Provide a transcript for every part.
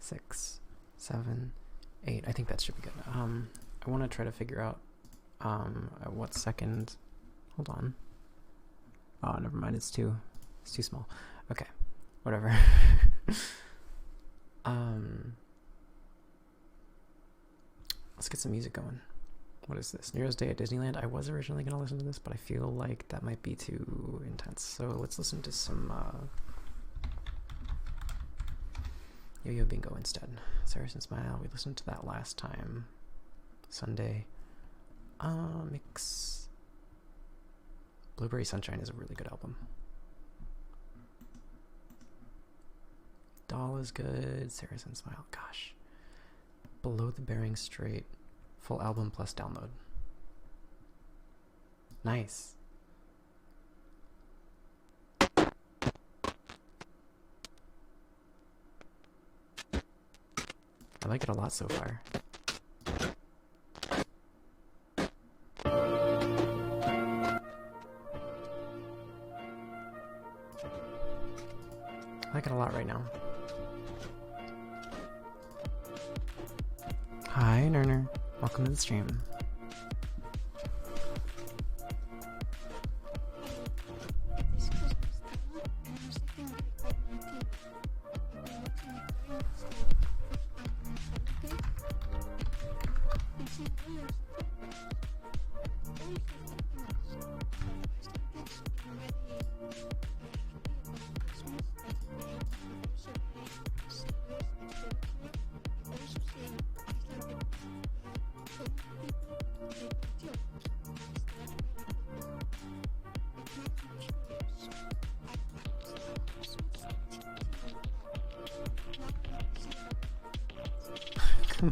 6, 7, 8. I think that should be good. I want to try to figure out at what second. Hold on. Oh, never mind. It's too small. Okay, whatever. Let's get some music going. What is this? Nero's Day at Disneyland. I was originally going to listen to this, but I feel like that might be too intense. So let's listen to some Yo-Yo Bingo instead. Saracen Smile. We listened to that last time. Sunday. Mix. Blueberry Sunshine is a really good album. Doll is good. Saracen Smile. Gosh. Below the Bering Strait. Full album plus download. Nice. I like it a lot so far. I like it a lot right now. Hi, Nerner. Welcome to the stream.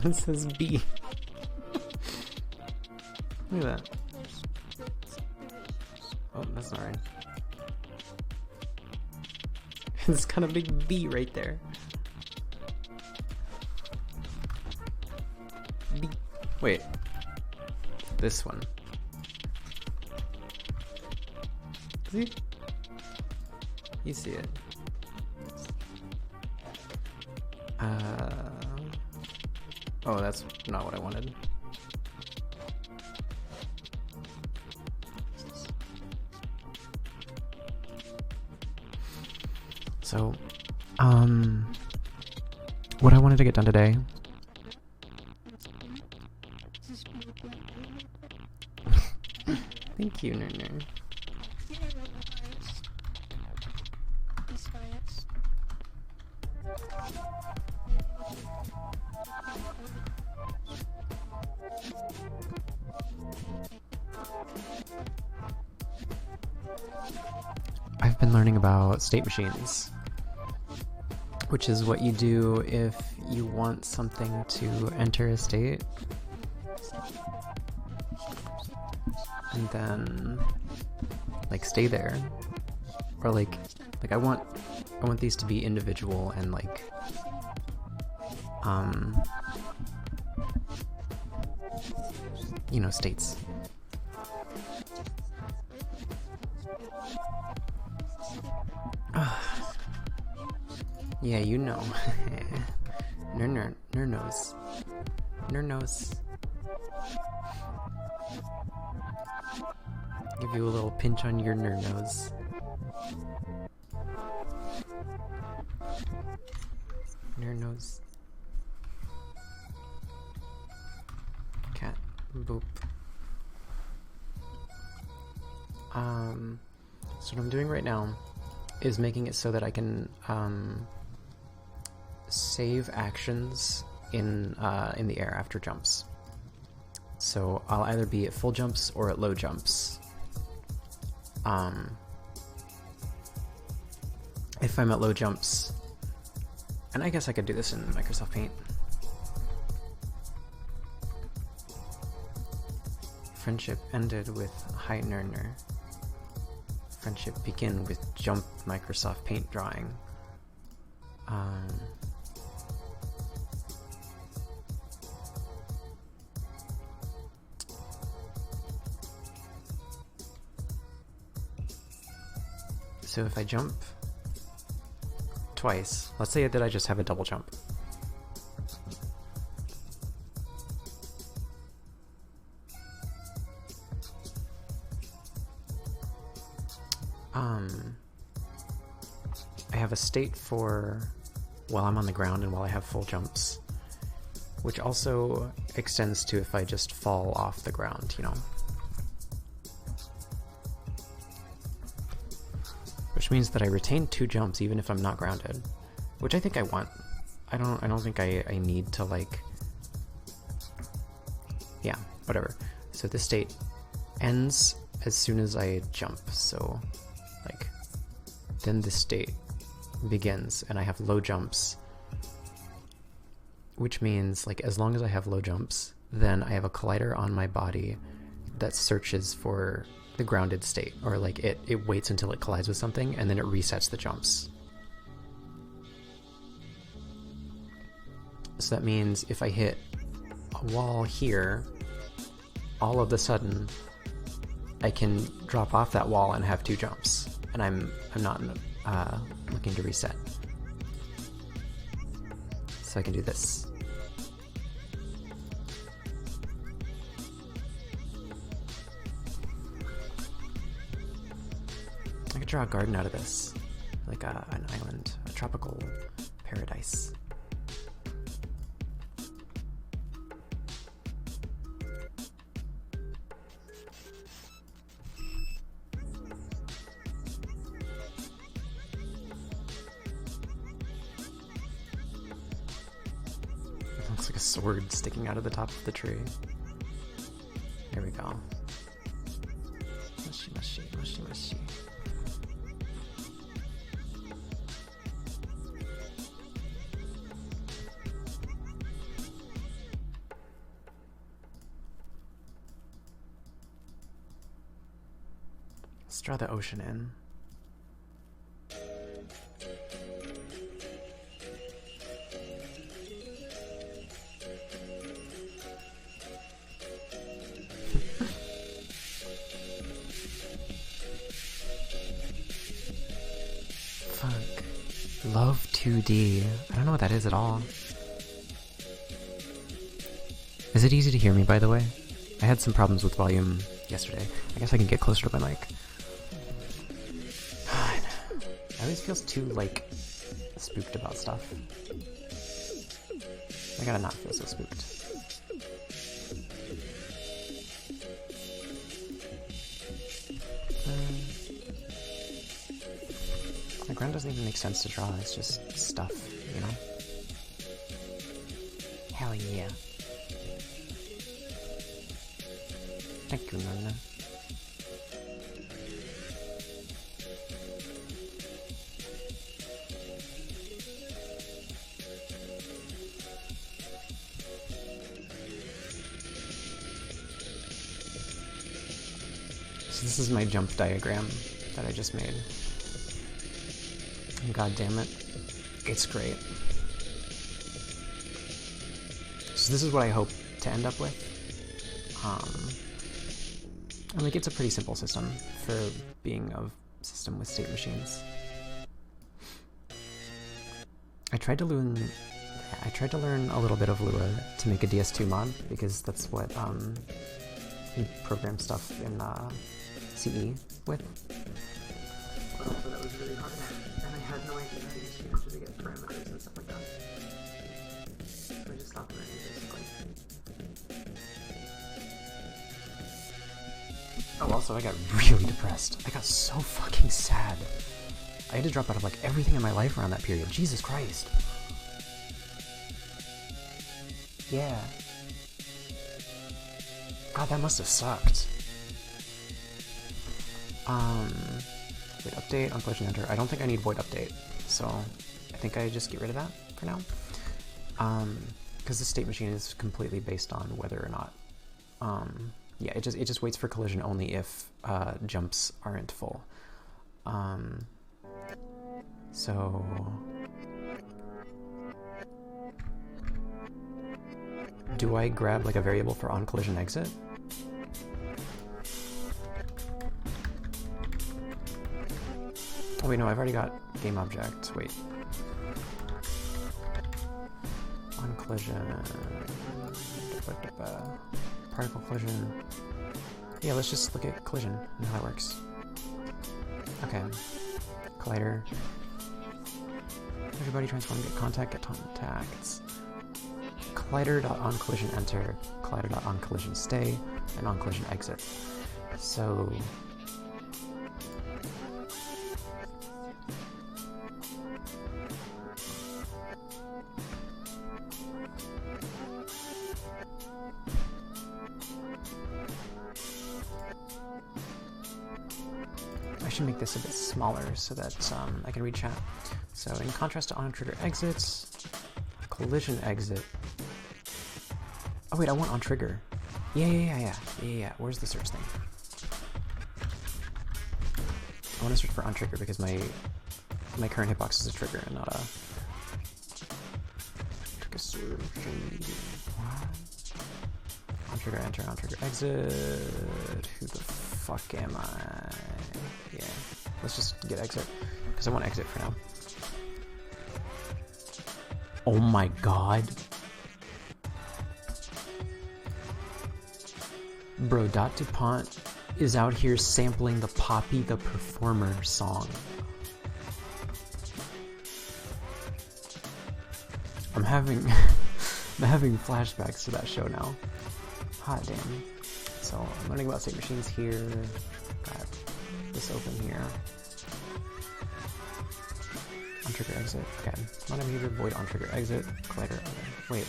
It says B. Look at that. Oh, that's not right. It's got a big B right there. B. Wait. This one. See? You see it. Oh, that's not what I wanted. So, what I wanted to get done today. Thank you, Nerner. I've been learning about state machines, which is what you do if you want something to enter a state and then like stay there, or like I want these to be individual and like you know, states. Yeah, you know. Ner knows. Ner knows. Give you a little pinch on your ner nose. Ner nose. Cat. Boop. So what I'm doing right now is making it so that I can save actions in the air after jumps. So I'll either be at full jumps or at low jumps. If I'm at low jumps, and I guess I could do this in Microsoft Paint. Friendship ended with Hi Nerner. Friendship begin with jump Microsoft Paint drawing. So if I jump twice, let's say that I just have a double jump. I have a state for while I'm on the ground and while I have full jumps, which also extends to if I just fall off the ground, you know. Which means that I retain 2 jumps even if I'm not grounded, which I think I want. I don't think I need to, like, yeah, whatever. So this state ends as soon as I jump, so like then this state begins and I have low jumps, which means like as long as I have low jumps, then I have a collider on my body that searches for the grounded state, or like it waits until it collides with something and then it resets the jumps. So that means if I hit a wall here, all of a sudden I can drop off that wall and have 2 jumps, and I'm not looking to reset. So I can do this. I could draw a garden out of this, like an island, a tropical paradise. Looks like a sword sticking out of the top of the tree. There we go. Mushy, mushy, mushy, mushy. Let's draw the ocean in. Fuck. Love 2D. I don't know what that is at all. Is it easy to hear me, by the way? I had some problems with volume yesterday. I guess I can get closer to my mic. I always feel too, like, spooked about stuff. I gotta not feel so spooked. The ground doesn't even make sense to draw, it's just stuff, you know? Hell yeah. Thank you, Nana. So this is my jump diagram that I just made. And god damn it, it's great. So this is what I hope to end up with. And like, it's a pretty simple system for being a system with state machines. I tried to learn a little bit of Lua to make a DS2 mod, because that's what you program stuff in CE with. So that was really hard, and I had no idea how to use Geometry to get parameters and stuff like that. So I just stopped learning, basically. Oh, also, I got really depressed. I got so fucking sad. I had to drop out of like everything in my life around that period. Jesus Christ. Yeah. God, that must have sucked. Void update on collision enter. I don't think I need void update, so I think I just get rid of that for now. Because the state machine is completely based on whether or not. Yeah, it just waits for collision only if jumps aren't full. So do I grab like a variable for on collision exit? Oh wait, no, I've already got game object. Wait. On collision. Particle collision. Yeah, let's just look at collision and how that works. Okay. Collider. Everybody transform, get contacts. Collider.onCollision enter, collider.onCollision stay, and onCollision exit. So I should make this a bit smaller so that I can read chat. So in contrast to on-trigger exits, collision exit. Oh wait, I want on-trigger. Yeah. Where's the search thing? I want to search for on-trigger because my current hitbox is a trigger and not a search. On-trigger enter, on-trigger exit. Who the fuck am I? Yeah, let's just get exit because I want exit for now. Oh my god. Bro, Dot DuPont is out here sampling the Poppy the Performer song. I'm having flashbacks to that show now. Hot damn. So I'm learning about state machines here. Got this open here. On trigger exit. Okay. Non-behavior void on trigger exit. Collider. Okay. Wait.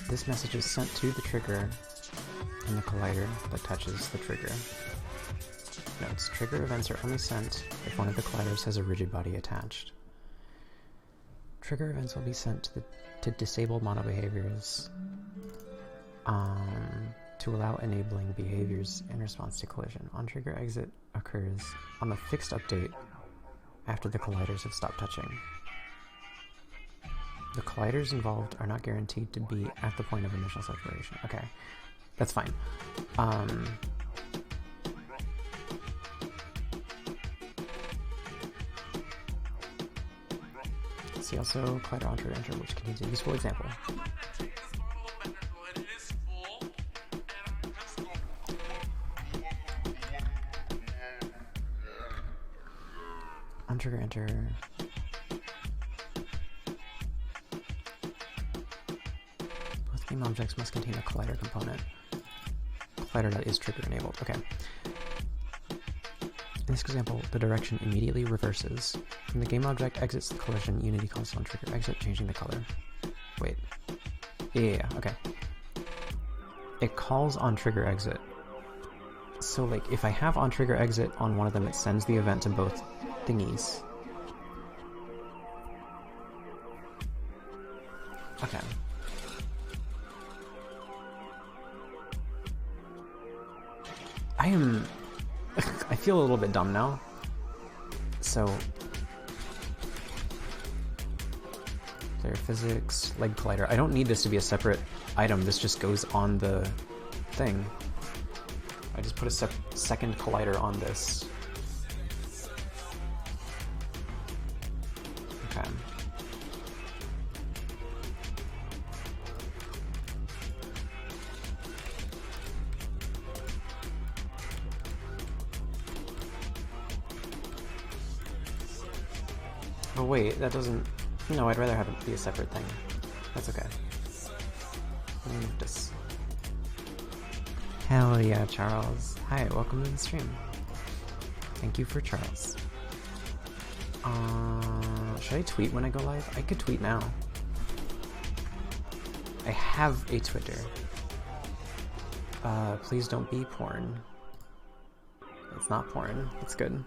This message is sent to the trigger and the collider that touches the trigger. Notes: trigger events are only sent if one of the colliders has a rigid body attached. Trigger events will be sent to disable mono behaviors to allow enabling behaviors in response to collision. On-trigger exit occurs on the fixed update after the colliders have stopped touching. The colliders involved are not guaranteed to be at the point of initial separation. Okay, that's fine. See also collider on-trigger enter, which contains a useful example. On-trigger enter. Both game objects must contain a collider component. Collider that is trigger enabled. Okay. In this example, the direction immediately reverses. When the game object exits the collision, Unity calls on trigger exit, changing the color. Wait. Yeah, okay. It calls on trigger exit. So, like, if I have on trigger exit on one of them, it sends the event to both thingies. Okay. I feel a little bit dumb now. So, player physics, leg collider. I don't need this to be a separate item. This just goes on the thing. I just put a second collider on this. Okay. Oh wait, that doesn't... No, I'd rather have it be a separate thing. That's okay. Let me move this. Hell yeah, Charles. Hi, welcome to the stream. Thank you for Charles. Should I tweet when I go live? I could tweet now. I have a Twitter. Please don't be porn. It's not porn. It's good.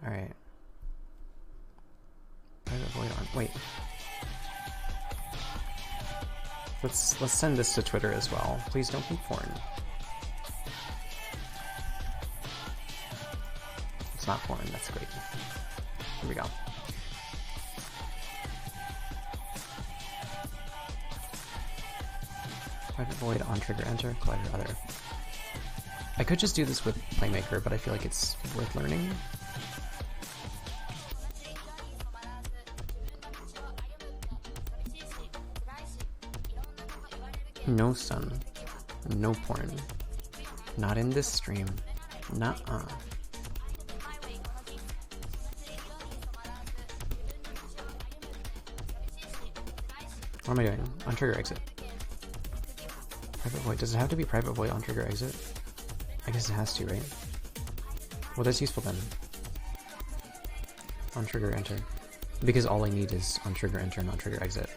Alright. Wait. Let's send this to Twitter as well. Please don't be porn. It's not porn, that's great. Here we go. Private void on trigger enter, collider other. I could just do this with Playmaker, but I feel like it's worth learning. No sun. No porn. Not in this stream. Nuh-uh. What am I doing? On trigger exit. Private void. Does it have to be private void on trigger exit? I guess it has to, right? Well, that's useful then. On trigger enter. Because all I need is on trigger enter and on trigger exit.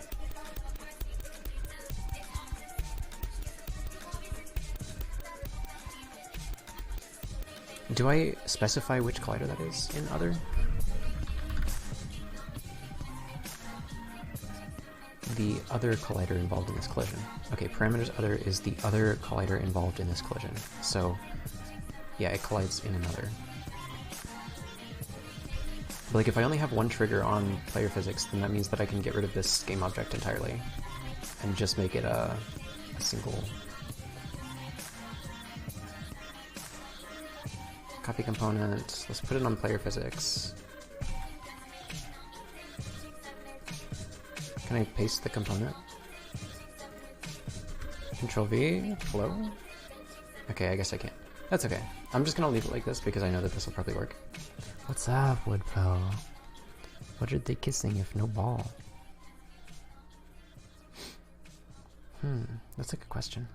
Do I specify which collider that is in other? The other collider involved in this collision. Okay, parameters other is the other collider involved in this collision. So, yeah, it collides in another. But like, if I only have one trigger on player physics, then that means that I can get rid of this game object entirely and just make it a single copy component. Let's put it on player physics. Can I paste the component? Control V, flow. Okay, I guess I can't. That's okay. I'm just gonna leave it like this because I know that this will probably work. What's up, Woodpell? What are they kissing if no ball? That's a good question.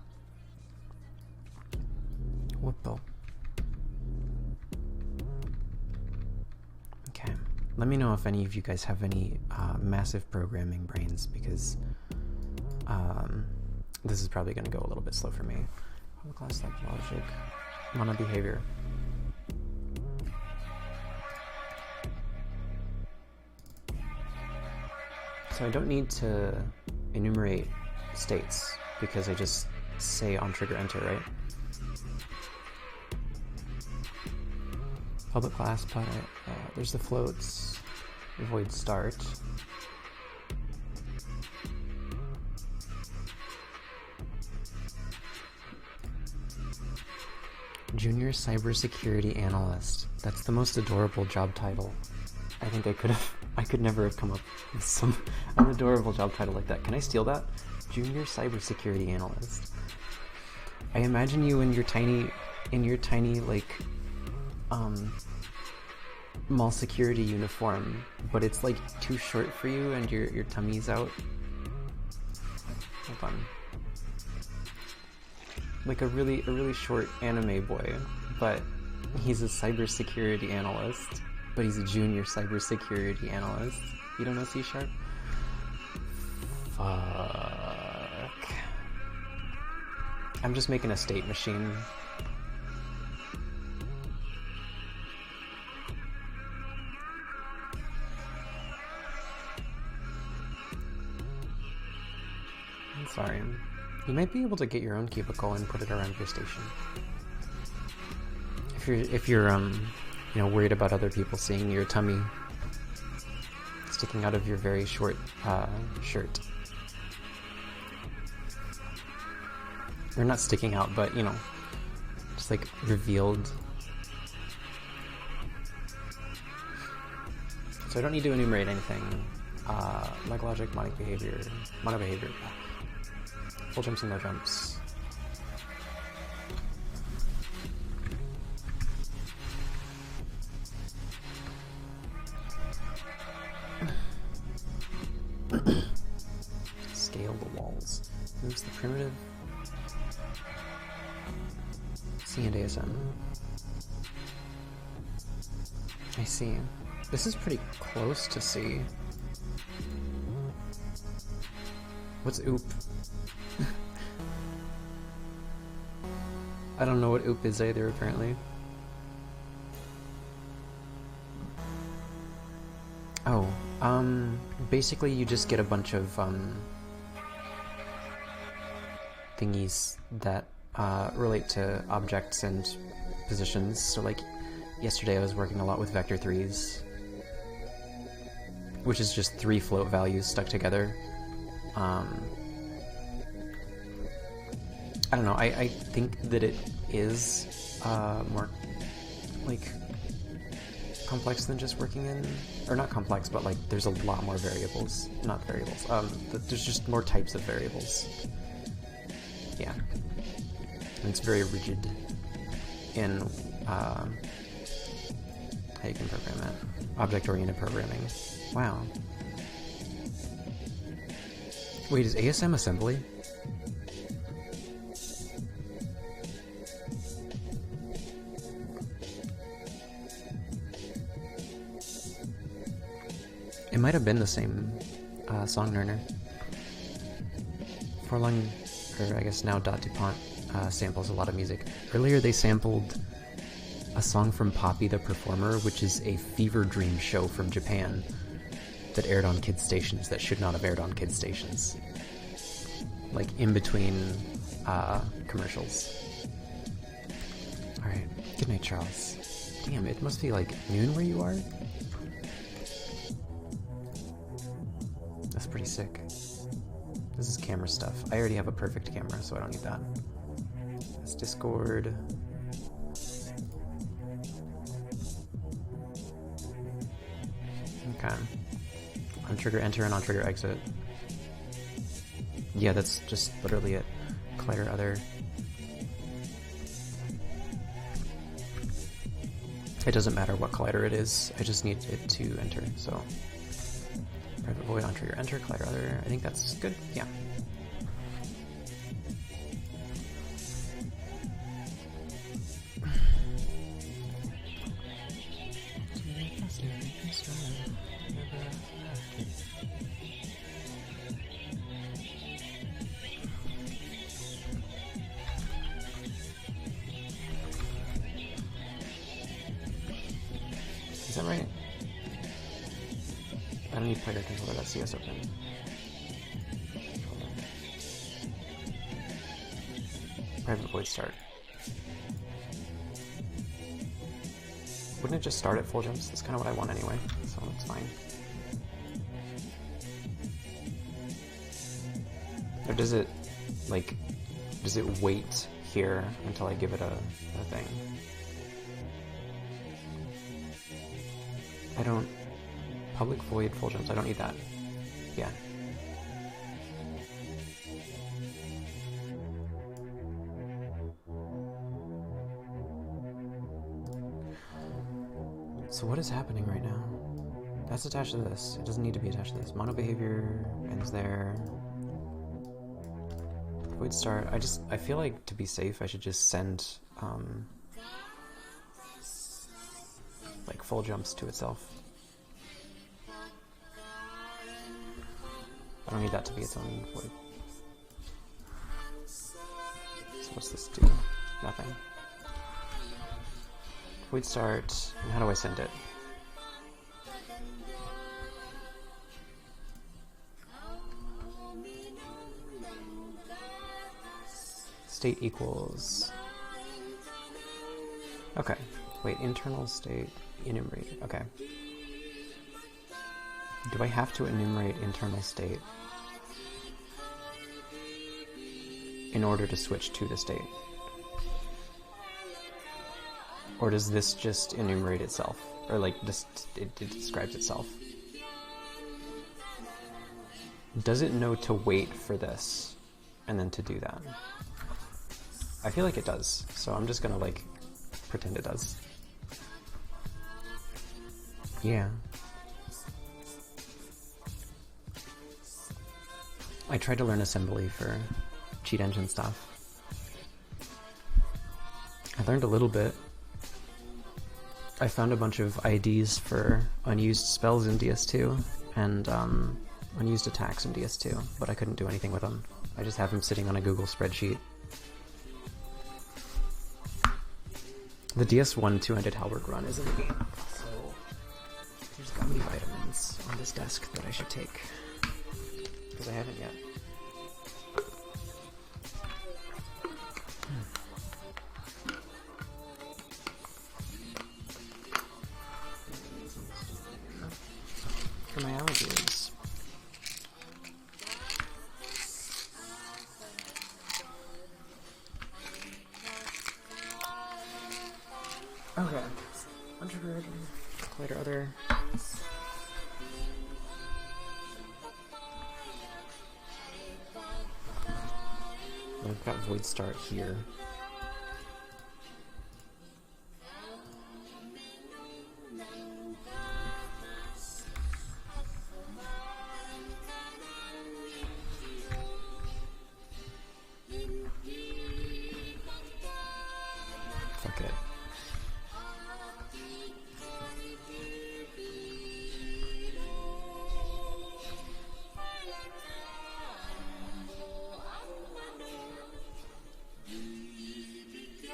Woodpell. Okay. Let me know if any of you guys have any massive programming brains, because this is probably going to go a little bit slow for me. Class like logic, mono behavior. So I don't need to enumerate states because I just say on trigger enter, right? Public class, but there's the floats, void start. Junior Cybersecurity Analyst. That's the most adorable job title. I think I could never have come up with an adorable job title like that. Can I steal that? Junior Cybersecurity Analyst. I imagine you in your tiny like mall security uniform, but it's like too short for you and your tummy's out. Hold on. Like a really short anime boy, but he's a cybersecurity analyst, but he's a junior cybersecurity analyst. You don't know C#? Fuck. I'm just making a state machine. I'm sorry. You might be able to get your own cubicle and put it around your station. If you're you know, worried about other people seeing your tummy sticking out of your very short shirt. They're not sticking out, but you know, just like revealed. So I don't need to enumerate anything. Like logic, mono behavior. Full jumps and no jumps. Scale the walls. Moves the primitive. C and ASM. I see. This is pretty close to C. What's OOP? I don't know what OOP is either, apparently. Oh, basically you just get a bunch of, thingies that, relate to objects and positions. So like, yesterday I was working a lot with vector 3s, which is just 3 float values stuck together. I don't know. I think that it is more like complex than just working in, or not complex, but like there's a lot more variables. Not variables. There's just more types of variables. Yeah, and it's very rigid in how you can program it. Object-oriented programming. Wow. Wait, is ASM assembly? It might have been the same song learner. Forlong, or I guess now Dot DuPont, samples a lot of music. Earlier they sampled a song from Poppy the Performer, which is a fever dream show from Japan that aired on kids stations that should not have aired on kids stations. Like in between commercials. Alright, good night, Charles. Damn, it must be like noon where you are? That's pretty sick. This is camera stuff. I already have a perfect camera, so I don't need that. That's Discord. Okay. On-trigger enter and on-trigger exit. Yeah, that's just literally it. Collider other. It doesn't matter what collider it is, I just need it to enter, so. Private void on-trigger enter, collider other. I think that's good, yeah. Is that right? I don't need player controller.cs open. Private void start. Wouldn't it just start at full jumps? That's kind of what I want anyway, so it's fine. Or does it, like, does it wait here until I give it a thing? I don't... Public void full jumps, I don't need that. Yeah. So what is happening right now? That's attached to this. It doesn't need to be attached to this. Mono behavior ends there. Void start. I feel like to be safe I should just send like full jumps to itself. I don't need that to be its own void. So what's this do? Nothing. Void start, and how do I send it? State equals... Okay, wait, internal state, enumerate, okay. Do I have to enumerate internal state in order to switch to the state? Or does this just enumerate itself? Or like, just it describes itself? Does it know to wait for this and then to do that? I feel like it does, so I'm just gonna like pretend it does. Yeah. I tried to learn assembly for cheat engine stuff. I learned a little bit. I found a bunch of IDs for unused spells in DS2 and unused attacks in DS2, but I couldn't do anything with them. I just have them sitting on a Google spreadsheet. The DS1 two-handed halberd run is in the game, so there's gummy vitamins on this desk that I should take, because I haven't yet. For my allergies. Collider other. We've got void start here. Fuck it.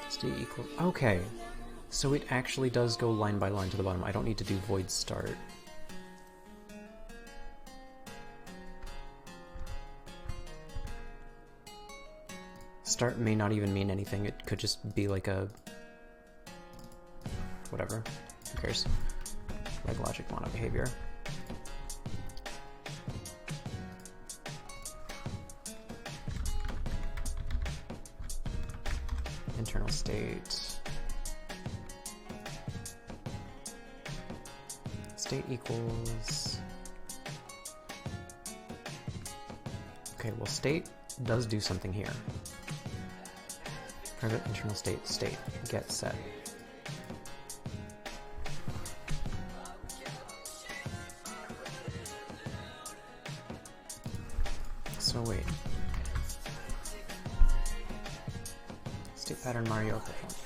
State equal. Okay, so it actually does go line by line to the bottom. I don't need to do void start. Start may not even mean anything. It could just be like a whatever. Who cares? Reg logic mono behavior. Internal state. State equals. Okay, well, state does do something here. Private internal state, state, get set. So wait. State pattern Mario equivalent.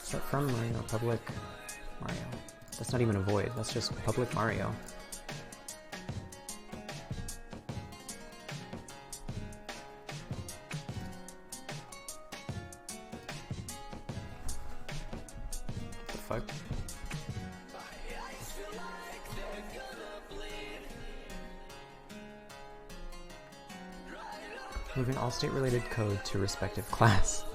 Start from Mario, public Mario. That's not even a void, that's just public Mario. Fuck. Moving all state-related code to respective class.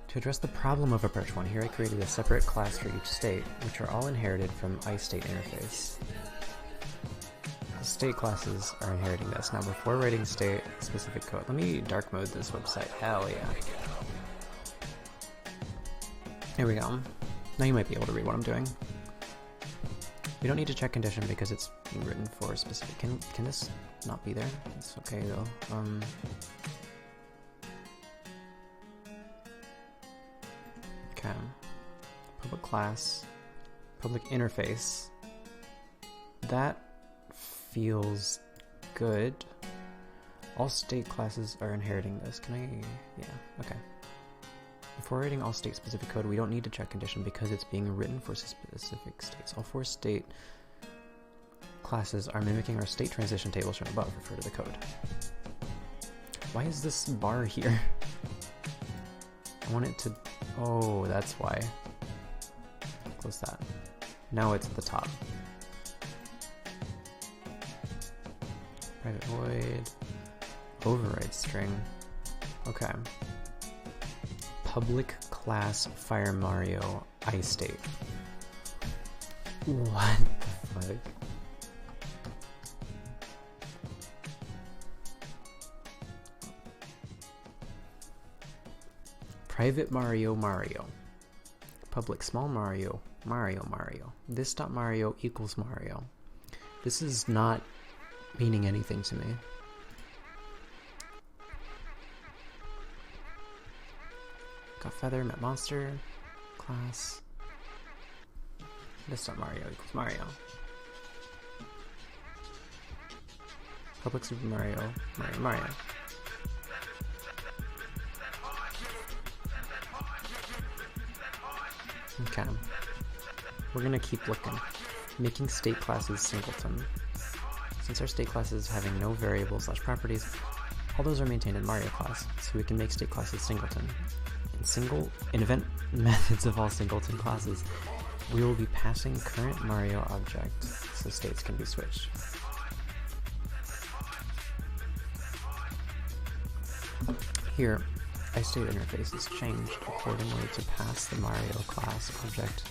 To address the problem of Approach 1, here I created a separate class for each state, which are all inherited from iState interface. The state classes are inheriting this. Now before writing state-specific code, let me dark mode this website. Hell yeah. Here we go. Now you might be able to read what I'm doing. We don't need to check condition because it's being written for a specific. Can this not be there? It's okay though. Okay. Public class, public interface. That feels good. All state classes are inheriting this. Can I? Yeah. Okay. Before writing all state-specific code, we don't need to check condition because it's being written for specific states. All 4 state classes are mimicking our state transition table shown above. Refer to the code. Why is this bar here? I want it to... Oh, that's why. Close that. Now it's at the top. Private void. Override string. Okay. Public class Fire Mario iState. What the fuck? Private Mario Mario. Public small Mario Mario Mario. This dot Mario equals Mario. This is not meaning anything to me. Got feather, met monster, class. This dot Mario equals Mario. Public Super Mario, Mario Mario. Okay. We're gonna keep looking. Making state classes singleton. Since our state classes having no variables / properties, all those are maintained in Mario class, so we can make state classes singleton. In event methods of all singleton classes, we will be passing current Mario object so states can be switched. Here, iState interface is changed accordingly to pass the Mario class object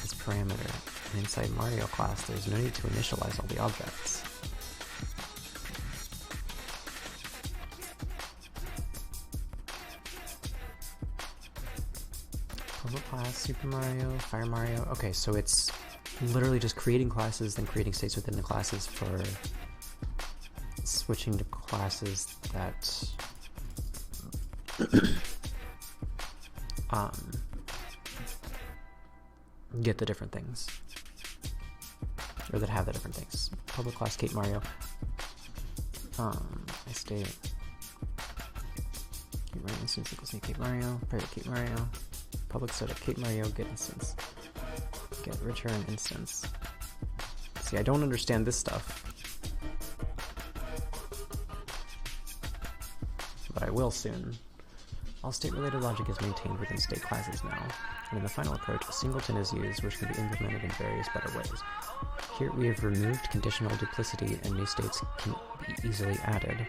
as parameter. And inside Mario class, there's no need to initialize all the objects. Public class, Super Mario, Fire Mario. Okay, so it's literally just creating classes, then creating states within the classes for switching to classes that get the different things, or that have the different things. Public class Kate Mario. I state Kate Mario instance equals Kate Mario, private Kate Mario, public set Kate Mario get instance, get return instance. See, I don't understand this stuff, but I will soon. All state-related logic is maintained within state classes now, and in the final approach, a singleton is used, which can be implemented in various better ways. Here we have removed conditional duplicity, and new states can be easily added.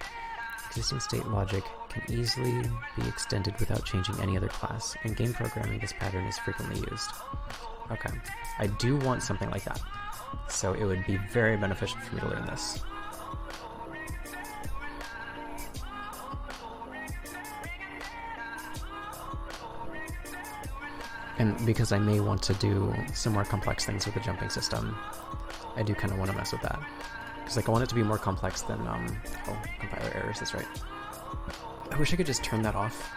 Existing state logic can easily be extended without changing any other class. In game programming, this pattern is frequently used. Okay, I do want something like that, so it would be very beneficial for me to learn this. And because I may want to do some more complex things with the jumping system, I do kind of want to mess with that. Because like I want it to be more complex than, oh, compiler errors, that's right. I wish I could just turn that off.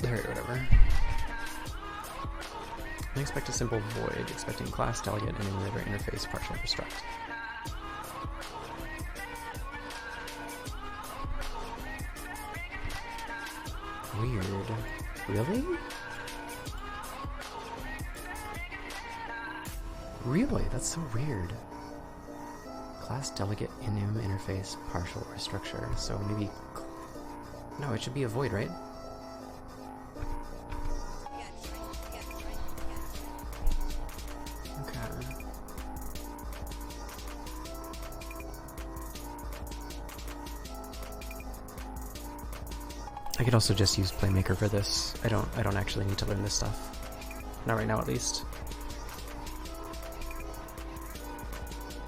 Alright, whatever. I expect a simple void, expecting class, delegate, and enumerator interface partial construct. Weird. Really? Really? That's so weird. Class delegate enum interface partial or structure. So maybe... No, it should be a void, right? Okay. I could also just use Playmaker for this. I don't actually need to learn this stuff. Not right now, at least.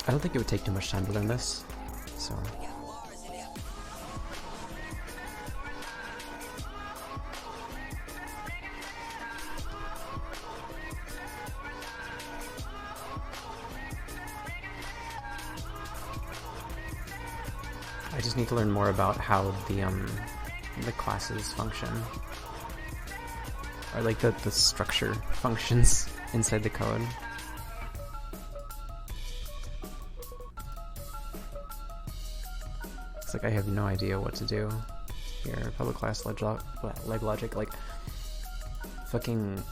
I don't think it would take too much time to learn this, so... I just need to learn more about how the classes function, or like the structure functions inside the code. It's like I have no idea what to do here. Public class leg logic, like fucking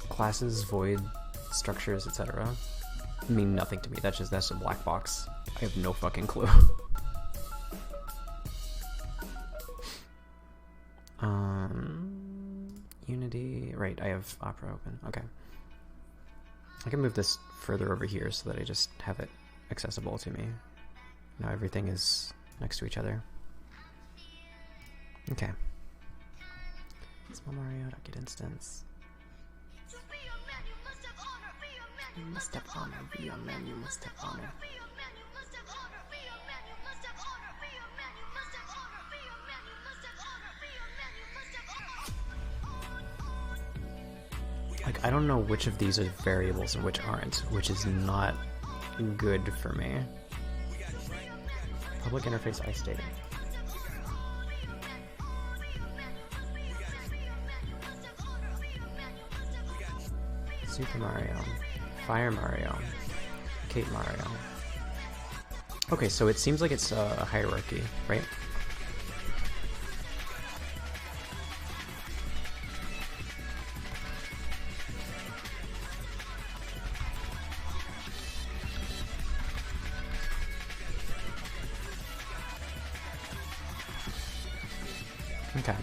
classes, void, structures, etc. mean nothing to me. That's a black box. I have no fucking clue. Unity, right, I have Opera open, okay. I can move this further over here so that I just have it accessible to me. Now everything is next to each other. Okay. Small Mario.get instance. You must have honor, be a man, you must have honor. Like, I don't know which of these are variables and which aren't, which is not good for me. Public interface iState. Super Mario, Fire Mario, Kate Mario. Okay, so it seems like it's a hierarchy, right? Okay.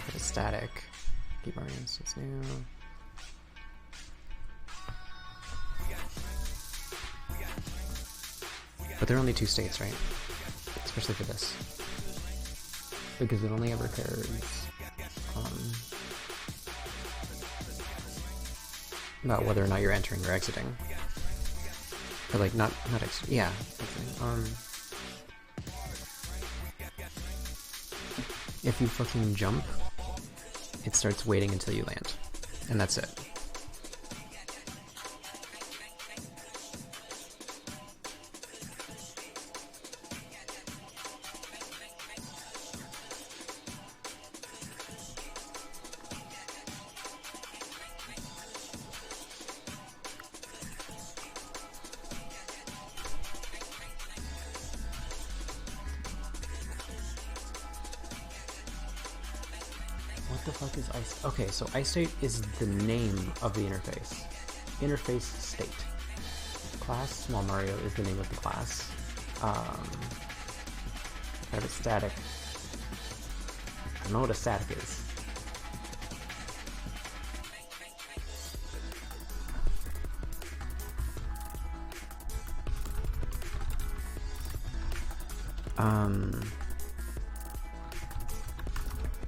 Put a static. Keep our instance new. But there are only two states, right? Especially for this. Because it only ever cares about whether or not you're entering or exiting. Or like not extra. Yeah. Okay. If you fucking jump, it starts waiting until you land, and that's it. What the fuck is ice? Okay, so ice state is the name of the interface. Interface state. Class Small Mario is the name of the class. Private static. I don't know what a static is.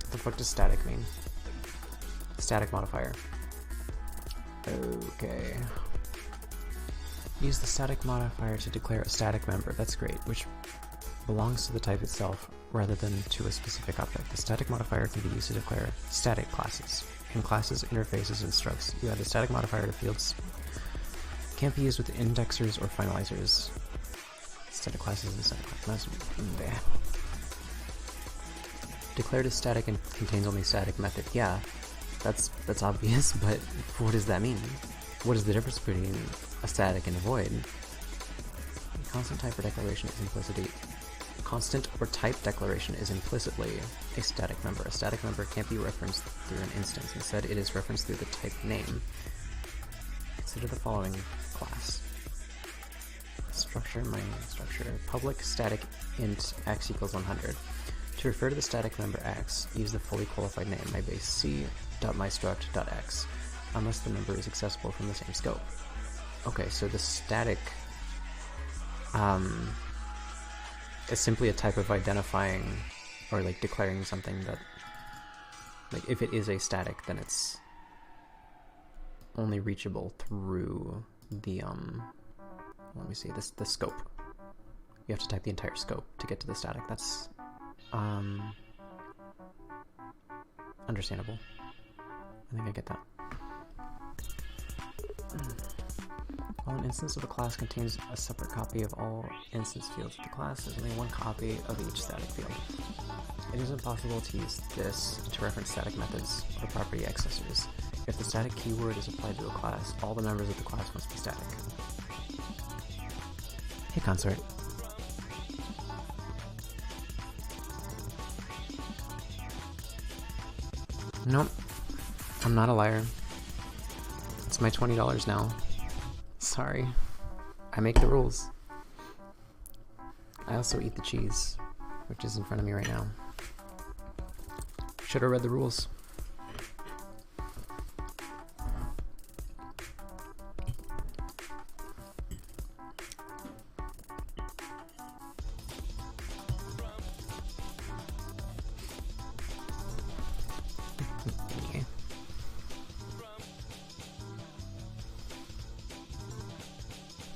What the fuck does static mean? Static modifier. Okay. Use the static modifier to declare a static member. That's great, which belongs to the type itself rather than to a specific object. The static modifier can be used to declare static classes. In classes, interfaces, and structs, you add the static modifier to fields. Can't be used with indexers or finalizers. Static classes and static classes. Declared as static and contains only static method. Yeah, that's obvious, but what does that mean? What is the difference between a static and a void? Constant type or declaration is implicitly a static member. A static member can't be referenced through an instance. Instead, it is referenced through the type name. Consider the following class. Structure, main structure. Public static int x equals 100. To refer to the static member x, use the fully qualified name mybase c.mystruct.x, unless the member is accessible from the same scope. Okay, so the static is simply a type of identifying or like declaring something that, like, if it is a static, then it's only reachable through the let me see, the scope. You have to type the entire scope to get to the static. That's understandable. I think I get that. While an instance of a class contains a separate copy of all instance fields of the class, there's only one copy of each static field. It is impossible to use this to reference static methods or property accessors. If the static keyword is applied to a class, all the members of the class must be static. Hey, consort. Nope. I'm not a liar. It's my $20 now. Sorry. I make the rules. I also eat the cheese, which is in front of me right now. Should have read the rules.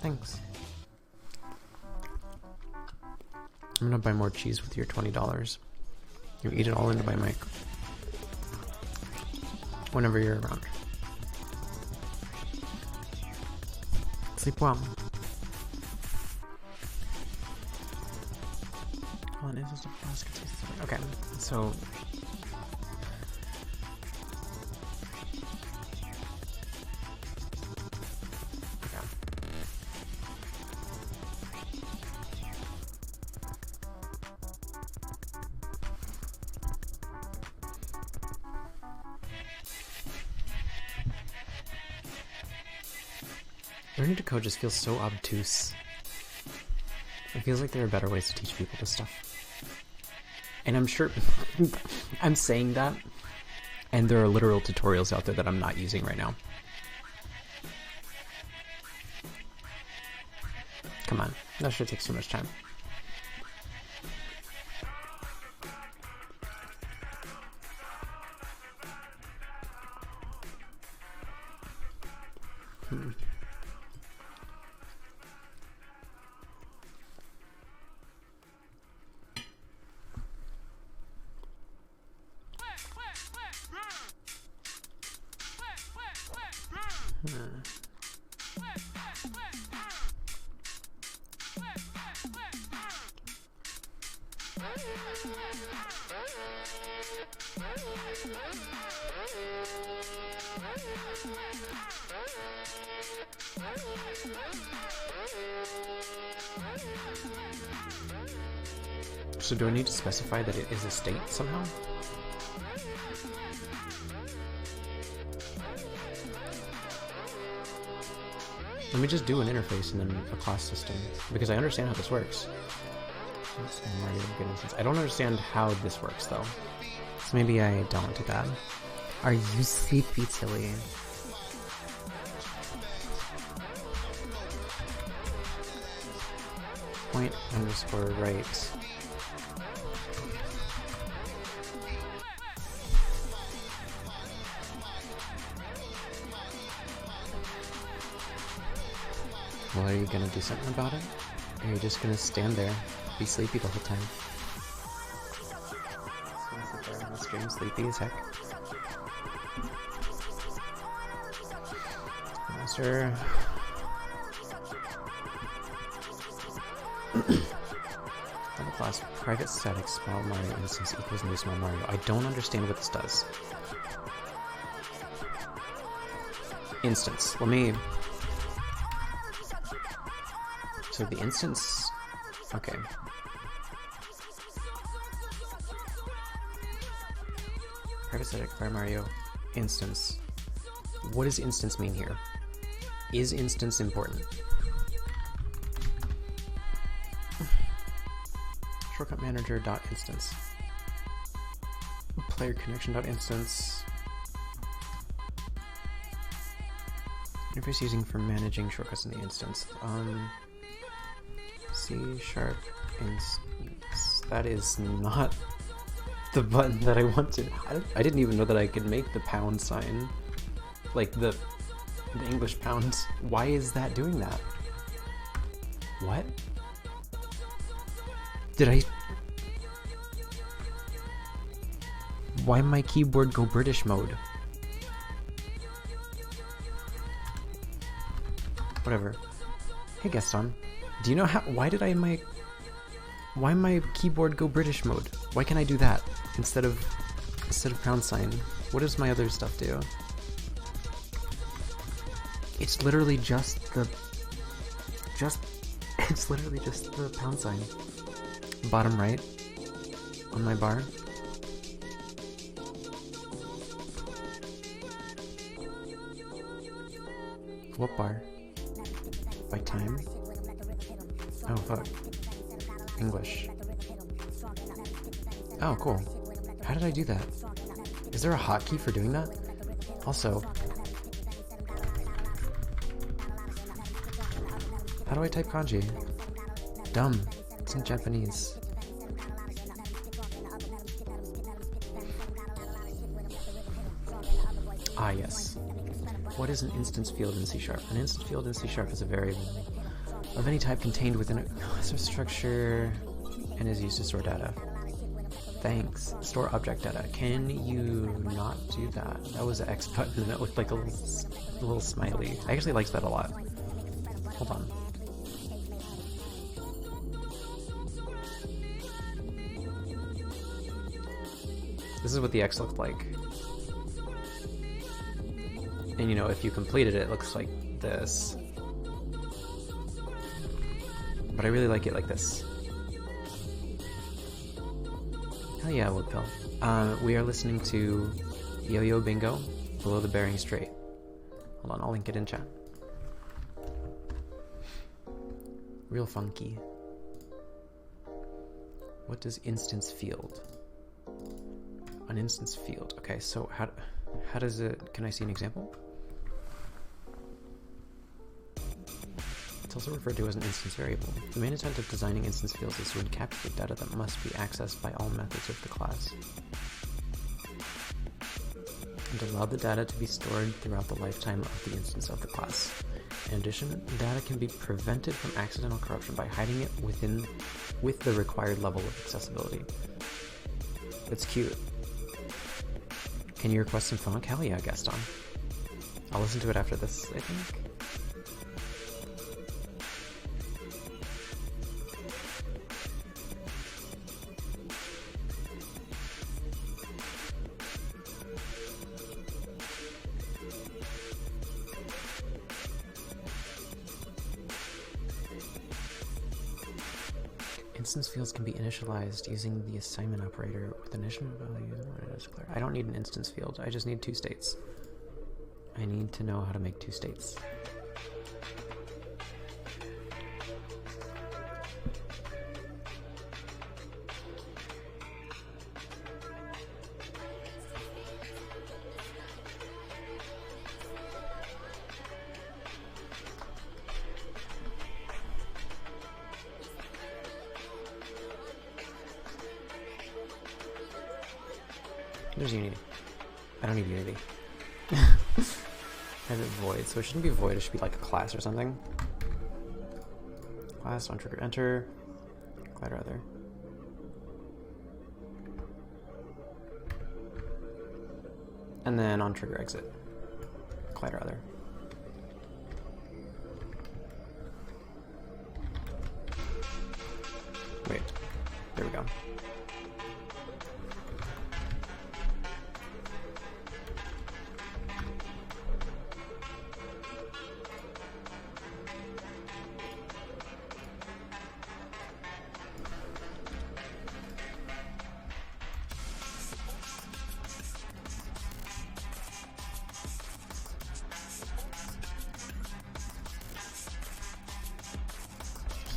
Thanks. I'm gonna buy more cheese with your $20. You eat it all into my mic. Whenever you're around. Sleep well. Okay, so learning to code just feels so obtuse. It feels like there are better ways to teach people this stuff. And I'm sure I'm saying that, and there are literal tutorials out there that I'm not using right now. Come on, that shit takes too much time. So do I need to specify that it is a state somehow? Let me just do an interface and then a class system, because I understand how this works. I don't understand how this works though. So maybe I don't do that. Are you sleepy, Tilly? Point underscore right. Well, are you gonna do something about it? Or are you just gonna stand there, be sleepy the whole time? Just gonna sit there on the stream, sleepy as heck. Master. Double class private static small Mario instance equals new small Mario. I don't understand what this does. Instance. Let me. So the instance. Okay. Private static Fire Mario instance. What does instance mean here? Is instance important? Shortcut manager dot instance. Player connection dot instance. Interface using for managing shortcuts in the instance. C# instance. That is not the button that I wanted. I didn't even know that I could make the pound sign. Like the English pounds. Why is that doing that? What? Did I... Why my keyboard go British mode? Whatever. Hey Gaston, do you know how... Why did I my... Why my keyboard go British mode? Why can't I do that instead of pound sign? What does my other stuff do? It's literally just the... It's literally just the pound sign. Bottom right on my bar. What bar? By time? Oh fuck. English. Oh cool. How did I do that? Is there a hotkey for doing that? Also, how do I type kanji? Dumb. It's in Japanese. Ah, yes. What is an instance field in C#? An instance field in C# is a variable of any type contained within a structure and is used to store data. Thanks. Store object data. Can you not do that? That was an X button and it looked like a little smiley. I actually liked that a lot. Hold on. This is what the X looked like. And you know, if you completed it, it looks like this. But I really like it like this. Hell yeah, Woodpill. We are listening to Yo-Yo Bingo, Below the Bering Strait. Hold on, I'll link it in chat. Real funky. What does instance field? An instance field. Okay, so how does it... Can I see an example? It's also referred to as an instance variable. The main intent of designing instance fields is to encapsulate data that must be accessed by all methods of the class, and allow the data to be stored throughout the lifetime of the instance of the class. In addition, data can be prevented from accidental corruption by hiding it with the required level of accessibility. That's cute. Can you request some funk? Hell yeah, Gaston. I'll listen to it after this, I think. Instance fields can be initialized using the assignment operator with initial value. I don't need an instance field. I just need two states. I need to know how to make two states. There's Unity. I don't need Unity. I have it void, so it shouldn't be void, it should be like a class or something. Class, on trigger enter, collider other. And then on trigger exit, collider other. Wait, there we go.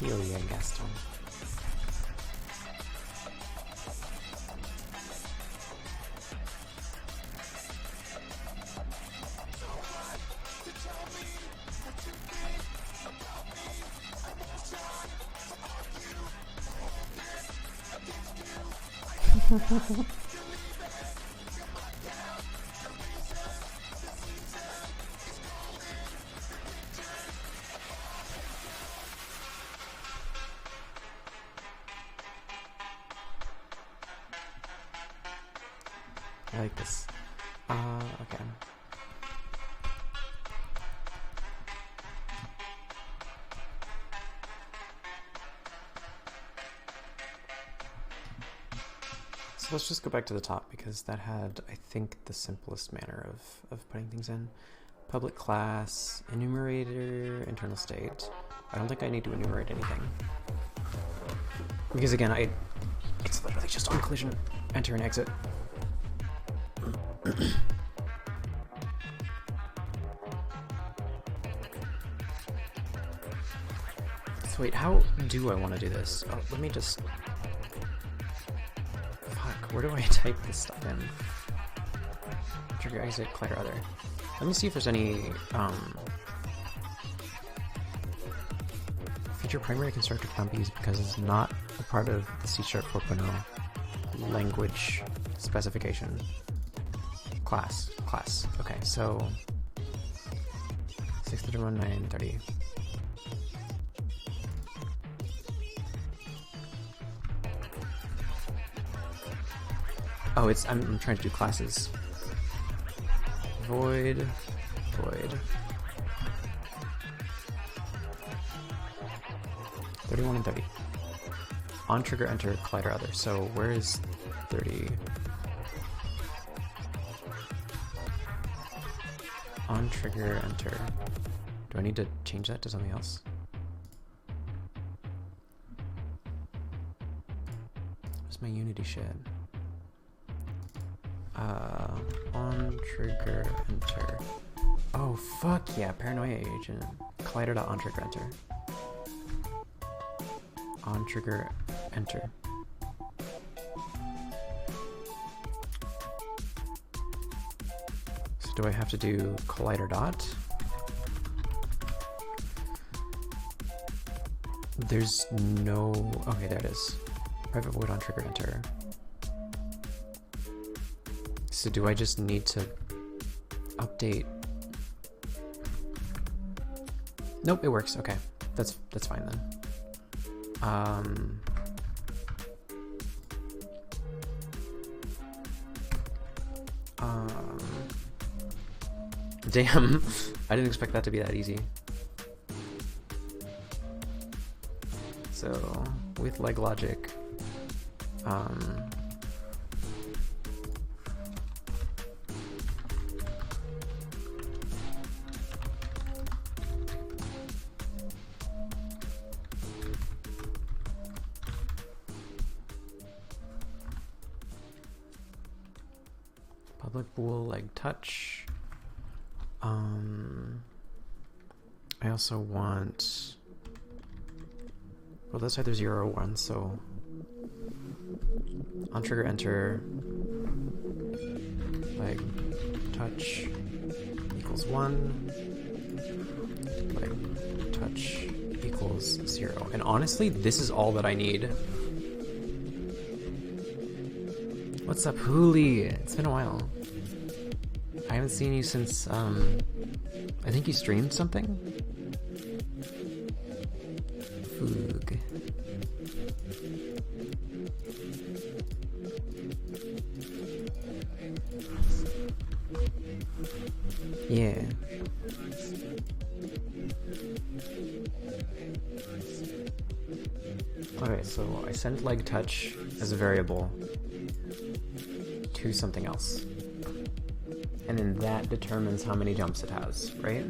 Helia Gaston. I like this. Okay. So let's just go back to the top because that had, I think, the simplest manner of putting things in. Public class, enumerator, internal state. I don't think I need to enumerate anything. Because again, it's literally just on collision, enter and exit. So wait, how do I want to do this? Oh, let me just... Fuck, where do I type this stuff in? Trigger exit, collider other. Let me see if there's any feature primary constructor can't be used because it's not a part of the C# 4.0 language specification. Class. Okay, so 631.930. Oh, I'm trying to do classes. Void. 31 and 30. On trigger enter, collider other. So where is 30? On trigger enter. Do I need to change that to something else? Where's my Unity shit? On trigger enter. Oh fuck yeah, paranoia agent. Collider.on trigger enter. On trigger enter. So do I have to do collider dot? There's no, okay, there it is. Private void on trigger enter. So do I just need to update? Nope, it works. Okay, that's fine then. Damn, I didn't expect that to be that easy. So with leg logic, public bool leg touch. I also want, well, that's either 0 or 1, so on trigger enter, leg touch equals 1, leg touch equals 0. And honestly, this is all that I need. What's up, Hooli? It's been a while. I haven't seen you since, I think you streamed something? Foog. Yeah. Okay, so I sent leg touch as a variable to something else. And then that determines how many jumps it has, right?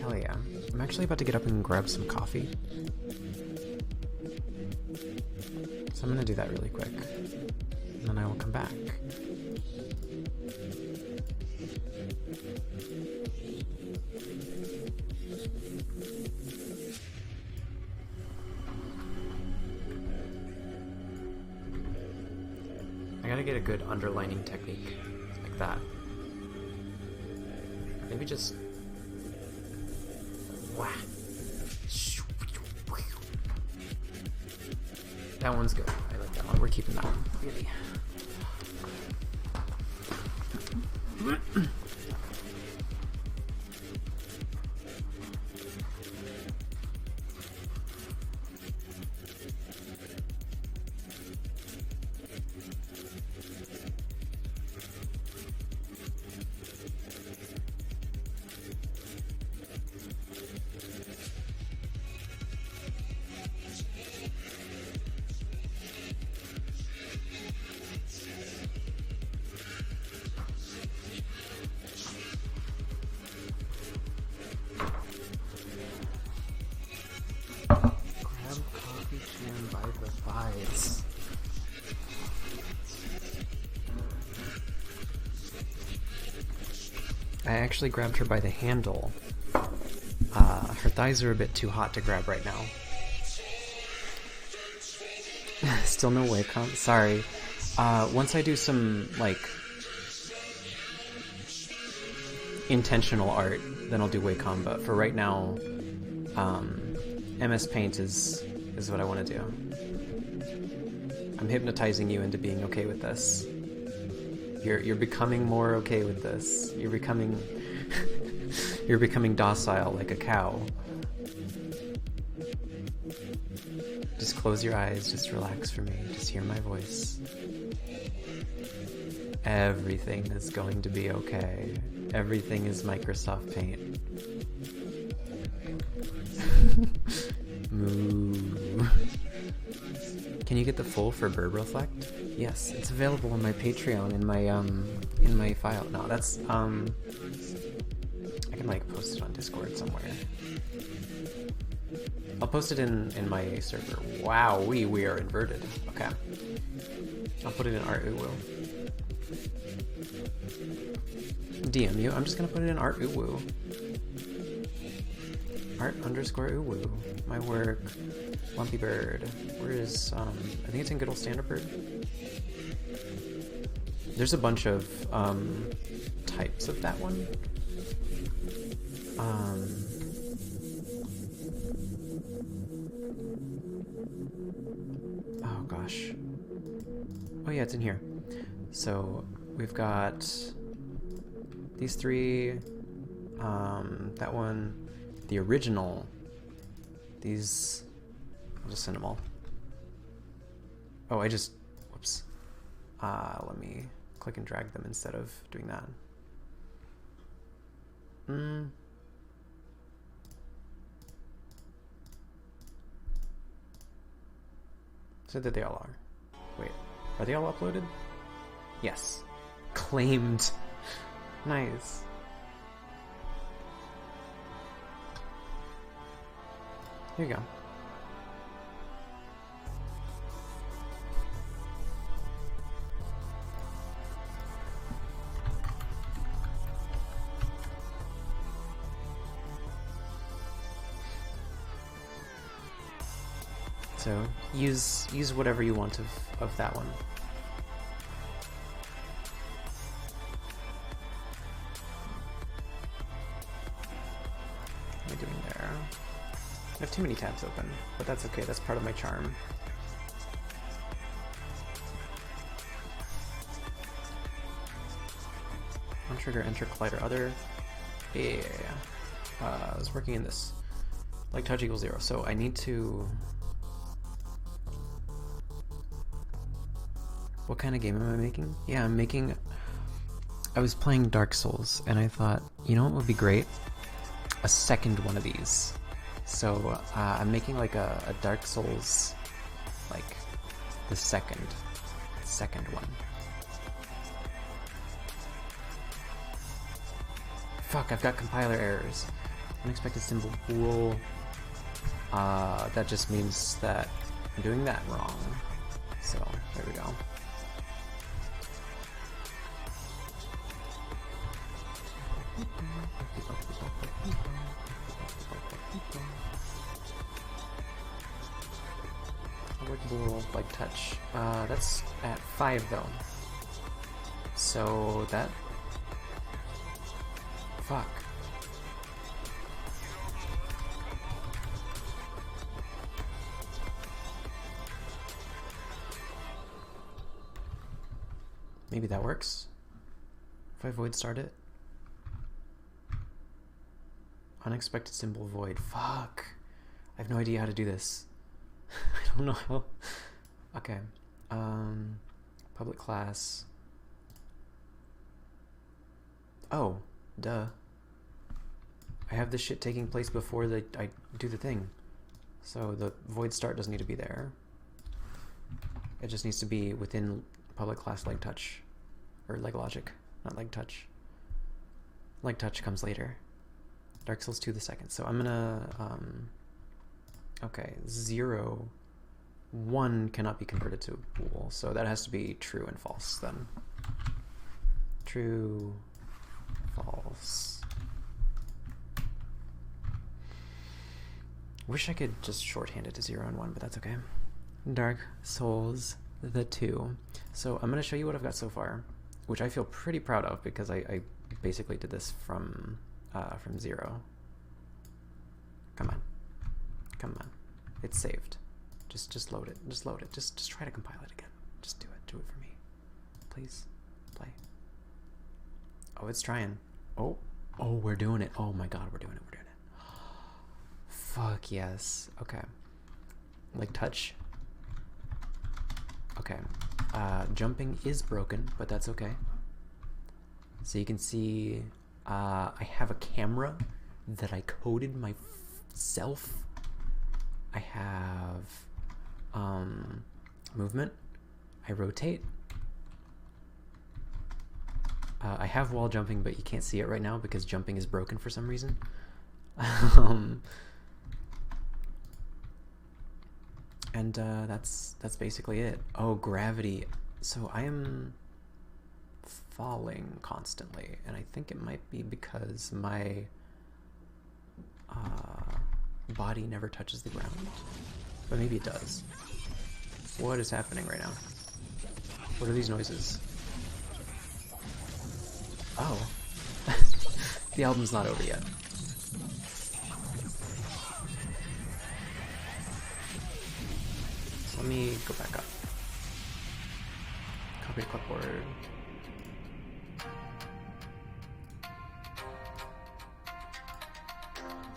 Hell yeah. I'm actually about to get up and grab some coffee. So I'm gonna do that really quick. And then I will come back. I gotta get a good underlining technique like that. Maybe just whack. That one's good. I like that one. We're keeping that one. Really. I actually grabbed her by the handle. Her thighs are a bit too hot to grab right now. Still no Wacom? Sorry. Once I do some, like, intentional art, then I'll do Wacom, but for right now, MS Paint is what I want to do. I'm hypnotizing you into being okay with this. You're becoming more okay with this. You're becoming you're becoming docile like a cow. Just close your eyes, just relax for me, just hear my voice. Everything is going to be okay. Everything is Microsoft Paint. Moo. Can you get the full for Burb Reflect? Yes, it's available on my Patreon in my file. No, that's I can like post it on Discord somewhere. I'll post it in my server. Wow, we are inverted. Okay. I'll put it in Art Uwu. DM you. I'm just gonna put it in Art Uwu. Art_Uwu. My work. Lumpy Bird. Where is I think it's in good old Stand-Up Bird. There's a bunch of types of that one. Oh gosh. Oh yeah, it's in here. So we've got these three, that one, the original, these, I'll just send them all. Oh, whoops. Let me click and drag them instead of doing that. So that they all are. Wait, are they all uploaded? Yes. Claimed. Nice. Here you go. So use whatever you want of that one. What am I doing there? I have too many tabs open, but that's okay. That's part of my charm. On trigger, enter collider other. Yeah. I was working in this. Like touch equals 0. So I need to. What kind of game am I making? Yeah, I'm making. I was playing Dark Souls, and I thought, you know what would be great? A second one of these. So I'm making like a Dark Souls, like the second one. Fuck, I've got compiler errors. Unexpected symbol bool. That just means that I'm doing that wrong. So, there we go. Bool, like touch. That's at 5 though. So that. Fuck. Maybe that works. If I void start it. Unexpected symbol void. Fuck. I have no idea how to do this. I don't know how. Okay. Public class. Oh, duh. I have this shit taking place before I do the thing. So the void start doesn't need to be there. It just needs to be within public class leg touch. Or leg logic, not leg touch. Leg touch comes later. Dark Souls 2 the second. So I'm gonna okay, 0, 1 cannot be converted to a bool, so that has to be true and false then. True, false. Wish I could just shorthand it to 0 and 1, but that's okay. Dark Souls the 2. So I'm gonna show you what I've got so far, which I feel pretty proud of because I basically did this from 0. Come on. Come on. It's saved. Just load it. Just load it. Just try to compile it again. Just do it. Do it for me. Please. Play. Oh, it's trying. Oh, we're doing it. Oh my god, we're doing it. We're doing it. Fuck yes. Okay. Like touch. Okay. Jumping is broken, but that's okay. So you can see I have a camera that I coded myself. I have movement. I rotate. I have wall jumping, but you can't see it right now because jumping is broken for some reason. And that's basically it. Oh, gravity. So I am falling constantly, and I think it might be because my body never touches the ground. But maybe it does. What is happening right now? What are these noises? Oh. The album's not over yet. So let me go back up. Copy to clipboard.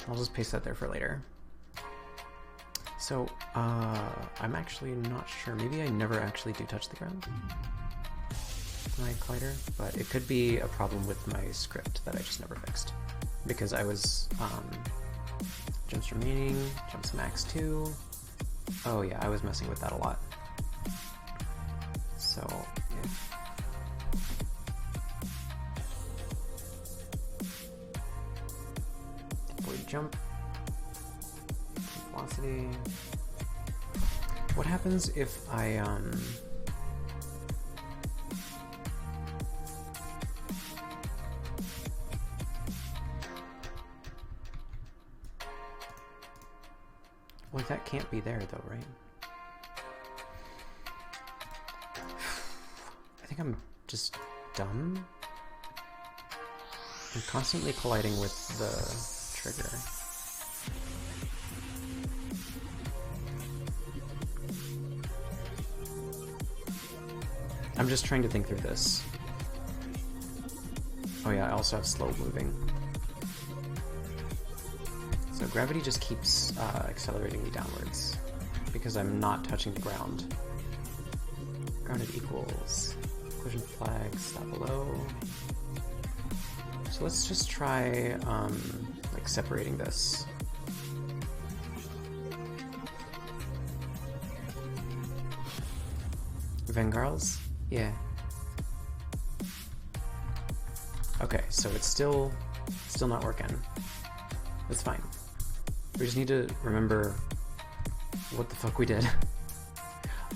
I'll just paste that there for later. So, I'm actually not sure. Maybe I never actually do touch the ground. My collider, but it could be a problem with my script that I just never fixed. Because I was, jumps remaining, jumps max 2. Oh yeah, I was messing with that a lot. So, if void jump, velocity. What happens if I, well, that can't be there though, right? think I'm just dumb. I'm constantly colliding with the trigger. I'm just trying to think through this. Oh yeah, I also have slow moving. So gravity just keeps accelerating me downwards because I'm not touching the ground. Grounded equals collision flag, stop below. So let's just try like separating this. Vengarls? Yeah. Okay, so it's still not working. That's fine. We just need to remember what the fuck we did.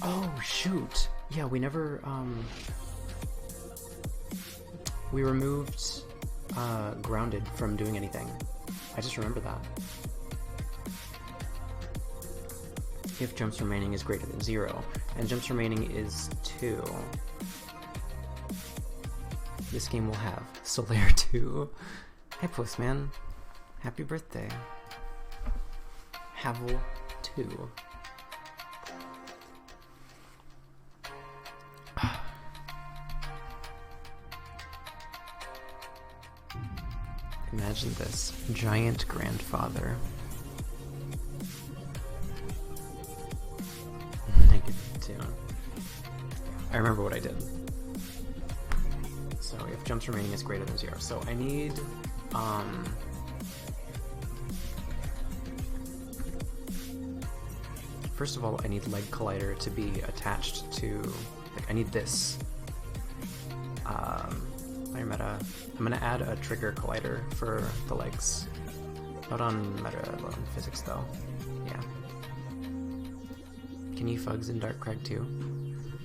Oh shoot! Yeah, we never we removed grounded from doing anything. I just remember that. If jumps remaining is greater than 0, and jumps remaining is 2. This game will have Solaire 2. Hey Postman, happy birthday. Havel 2. Imagine this, giant grandfather. -2. I remember what I did. So if jumps remaining is greater than 0. So I need first of all, I need leg collider to be attached to, like, I need this. Meta. I'm gonna add a trigger collider for the legs. Not on meta, on physics though. Yeah. Can you fugs in Dark Crag too?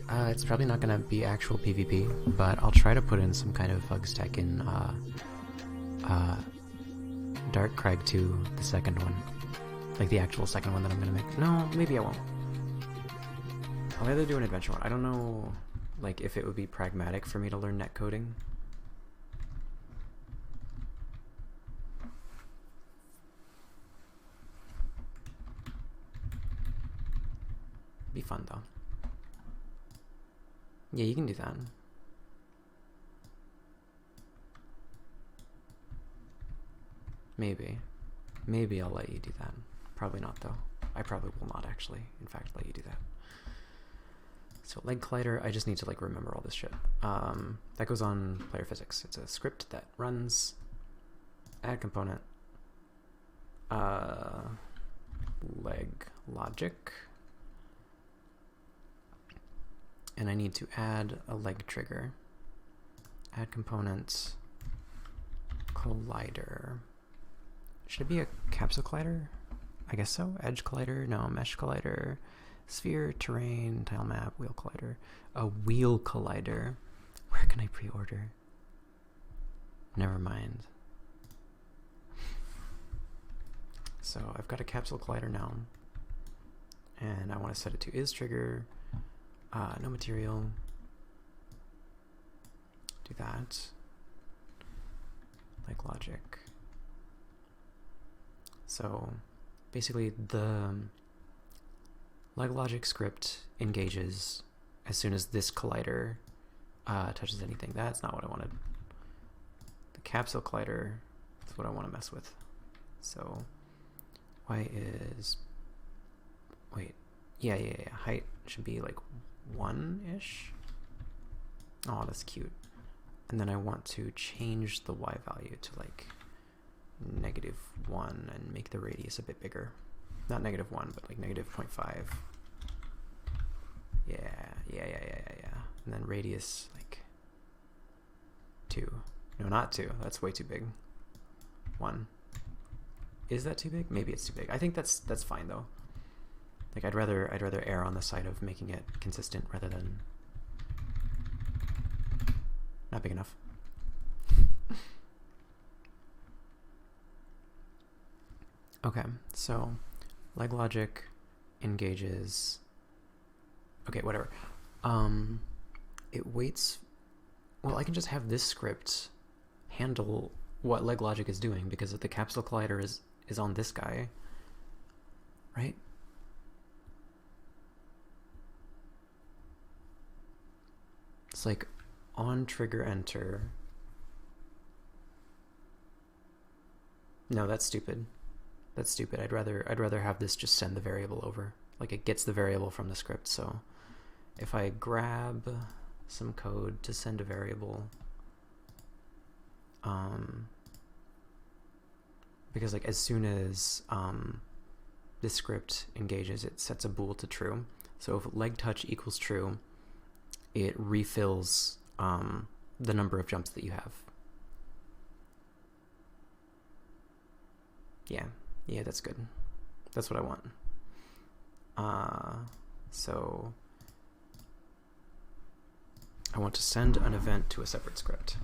It's probably not gonna be actual PvP, but I'll try to put in some kind of fugs tech in Dark Crag 2, the second one. Like the actual second one that I'm gonna make. No, maybe I won't. I'll either do an adventure one. I don't know, like, if it would be pragmatic for me to learn netcoding. Be fun though. Yeah, you can do that. Maybe. Maybe I'll let you do that. Probably not though. I probably will not actually, in fact, let you do that. So leg collider, I just need to like remember all this shit. That goes on player physics. It's a script that runs add component leg logic. And I need to add a leg trigger. Add component collider. Should it be a capsule collider? I guess so. Edge collider? No. Mesh collider. Sphere, terrain, tile map, wheel collider. A wheel collider. Where can I pre-order? Never mind. So I've got a capsule collider now. And I want to set it to is trigger. No material. Do that. Like logic. So basically the leg logic script engages as soon as this collider touches anything. That's not what I wanted. The capsule collider is what I want to mess with. So y is, wait, yeah, height should be like 1-ish. Oh, that's cute. And then I want to change the y value to like -1 and make the radius a bit bigger. Not -1, but like -0.5. Yeah. And then radius like 2. No, not 2. That's way too big. 1. Is that too big? Maybe it's too big. I think that's fine though. Like I'd rather err on the side of making it consistent rather than not big enough. Okay, so leg logic engages. Okay, whatever. It waits well, I can just have this script handle what LegLogic is doing, because if the capsule collider is on this guy, right? It's like on trigger enter. No, that's stupid. That's stupid. I'd rather have this just send the variable over. Like it gets the variable from the script. So if I grab some code to send a variable, because like as soon as this script engages, it sets a bool to true. So if leg touch equals true, it refills the number of jumps that you have. Yeah, that's good. That's what I want. So I want to send an event to a separate script.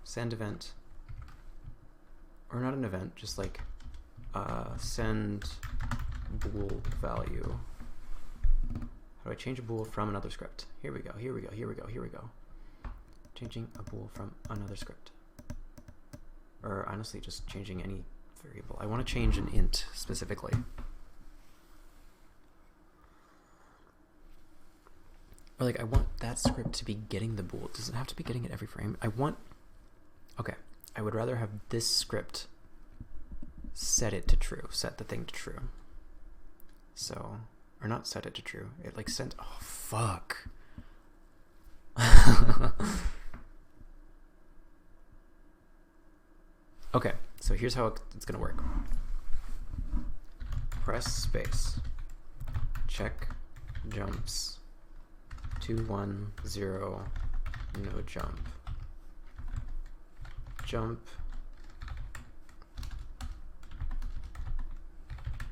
Send event, or not an event, just like send bool value. How do I change a bool from another script? Here we go. Changing a bool from another script. Or honestly, just changing any variable. I want to change an int specifically. Or like I want that script to be getting the bool. Does it have to be getting it every frame? Okay, I would rather have this script set it to true, set the thing to true. So, or not set it to true. It like sent, oh fuck. Okay, so here's how it's gonna work. Press space, check jumps, 2, 1, 0, no jump, jump,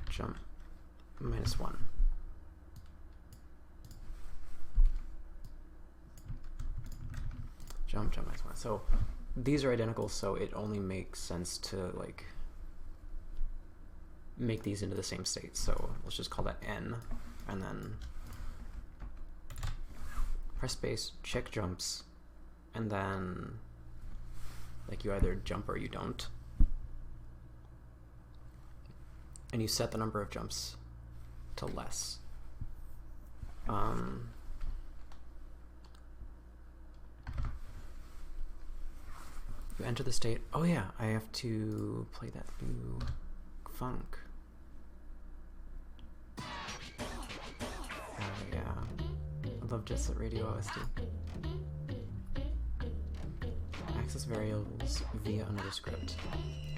jump, -1. Jump, -1. So these are identical, so it only makes sense to like make these into the same state. So let's just call that n, and then press space, check jumps, and then like you either jump or you don't. And you set the number of jumps to less. You enter the state. Oh yeah, I have to play that new funk. Oh yeah, I love Jet Set Radio OST. Access variables via another script.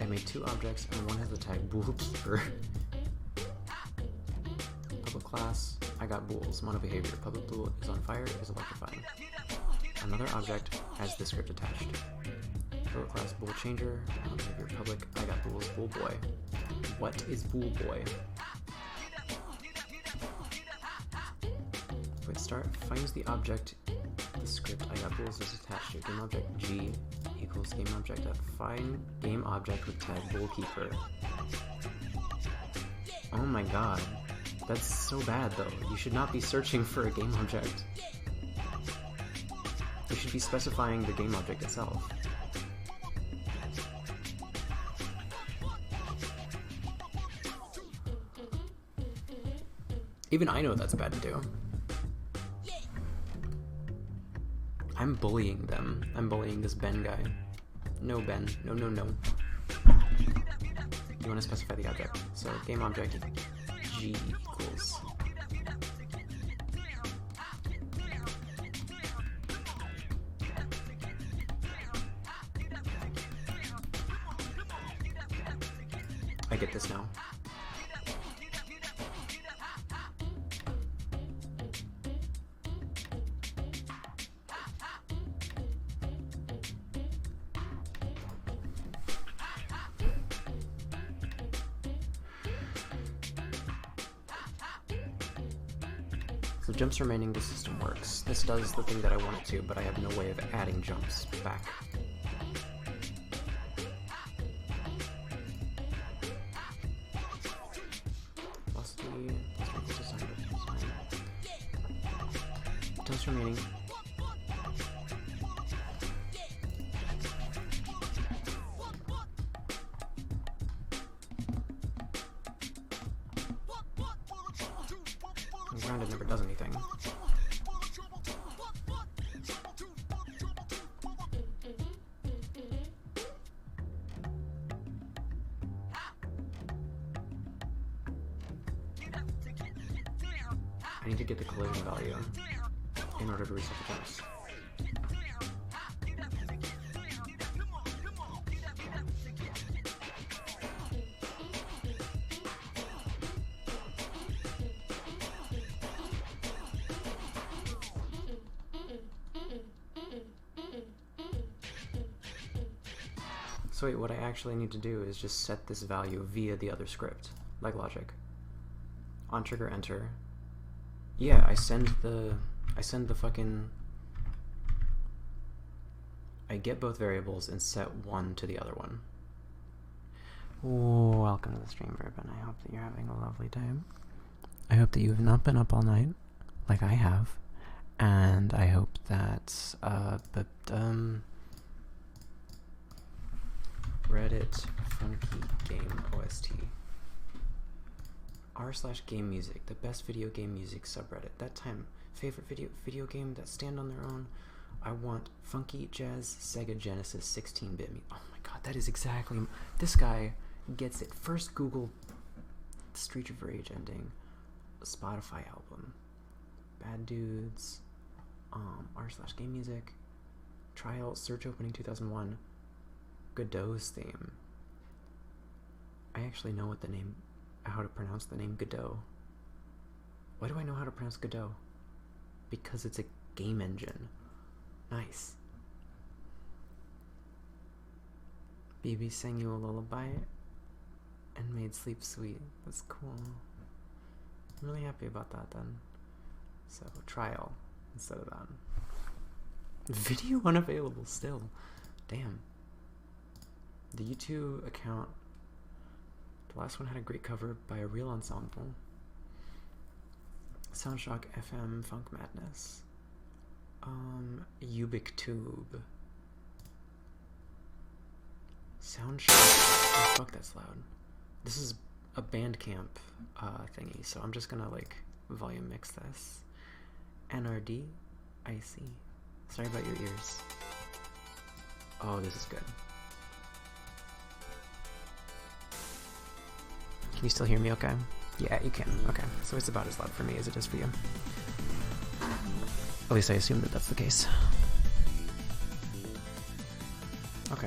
I made 2 objects and one has the tag bool keeper. Public class, I got bools, mono behavior. Public bool is on fire, is electrifying. Another object has the script attached. Public class bool changer, mono behavior public, I got bools, bool boy. What is bool boy? Wait, start, finds the object, the script I got bools is attached to. Game object G equals game object at find game object with tag bool keeper. Oh my god. That's so bad though. You should not be searching for a game object. You should be specifying the game object itself. Even I know that's bad to do. I'm bullying them. I'm bullying this Ben guy. No, Ben. No, no, no. You want to specify the object. So game object G equals. I get this now. So jumps remaining, the system works. This does the thing that I want it to, but I have no way of adding jumps back. Jumps remaining. Rounded never does anything. I need to get the collision value in order to reset the jumps. So wait, what I actually need to do is just set this value via the other script, like logic. On trigger enter. Yeah, I send the fucking, I get both variables and set one to the other one. Welcome to the stream, Bourbon. I hope that you're having a lovely time. I hope that you have not been up all night, like I have, and I hope that, Reddit Funky Game OST. r/game music, the best video game music subreddit. That time, favorite video game that stand on their own. I want funky jazz Sega Genesis 16-bit music. Oh my god, that is exactly, this guy gets it. First Google Street of Rage ending, Spotify album, Bad Dudes, r/game music, trial, search opening 2001, Godot's theme. I actually know what the name, how to pronounce the name Godot. Why do I know how to pronounce Godot? Because it's a game engine. Nice. BB sang you a lullaby and made sleep sweet. That's cool. I'm really happy about that then. So, trial instead of that. Video unavailable still. Damn. The U2 account, the last one had a great cover by a real ensemble. Soundshock FM Funk Madness. UbicTube. Soundshock. Oh, fuck, that's loud. This is a Bandcamp thingy, so I'm just gonna like volume mix this. NRD. I see. Sorry about your ears. Oh, this is good. Can you still hear me okay? Yeah, you can. Okay, so it's about as loud for me as it is for you. At least I assume that that's the case. Okay.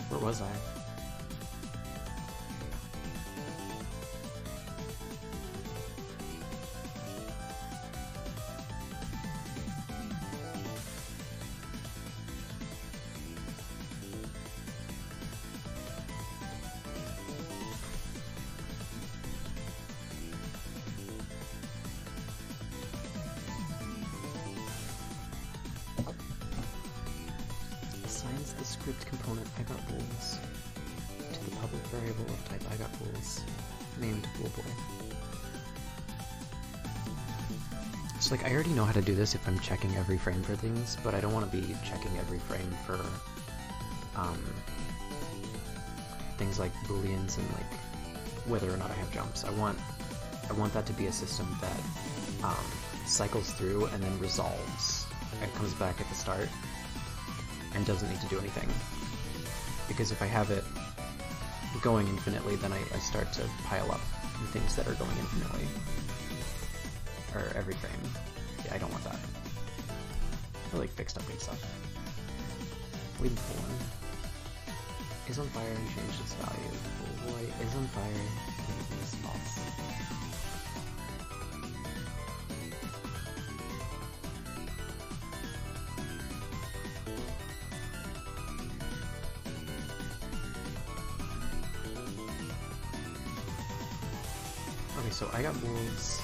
Where was I? The script component I got rules to the public variable of type I got rules named boolboy. So like I already know how to do this if I'm checking every frame for things, but I don't want to be checking every frame for things like booleans and like whether or not I have jumps. I want that to be a system that cycles through and then resolves and comes back at the start and doesn't need to do anything. Because if I have it going infinitely, then I start to pile up things that are going infinitely. Or every frame. Yeah, I don't want that. I like fixed update stuff. Leave Poland is on fire and changed its value. Oh boy, is on fire and is false. Okay, so I got wolves.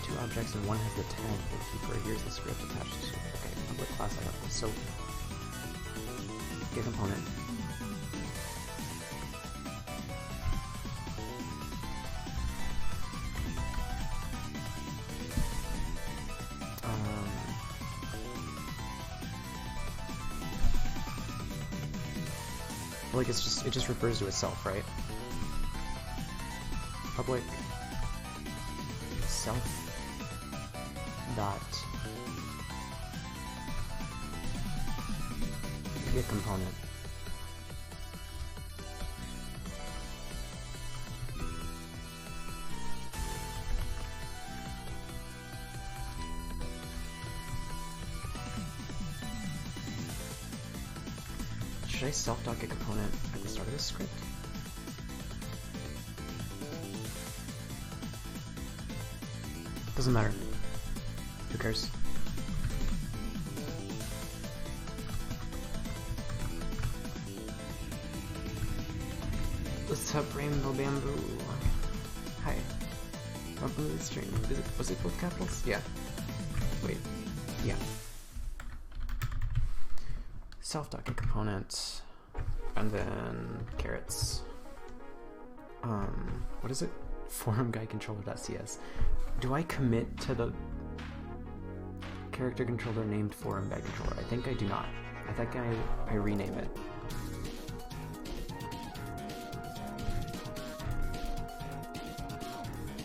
2 objects and one has the tag bookkeeper. Here's the script attached to it. Okay, what class I got? So get component. Like it just refers to itself, right? Public self dot get component. Should I self.get component at the start of this script? Doesn't matter. Who cares? What's up, Rainbow Bamboo? Hi. Welcome to the stream. Was it both capitals? Yeah. Wait. Yeah. Self.get component, and then carrots. What is it? Forum guide controller.cs. Do I commit to the character controller named forum guide controller? I think I do not. I think I rename it.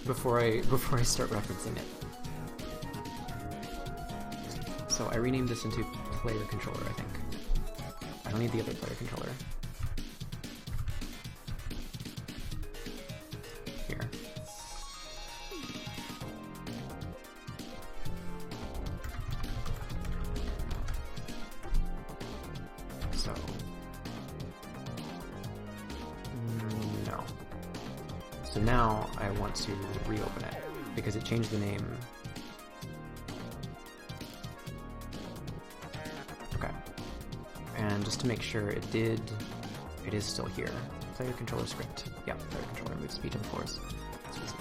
Before I start referencing it. So I renamed this into player controller, I think. I don't need the other player controller. Here. So... no. So now I want to reopen it, because it changed the name. Okay. And just to make sure it is still here. Player controller script. Yeah, player controller moves speed and force. That's easy.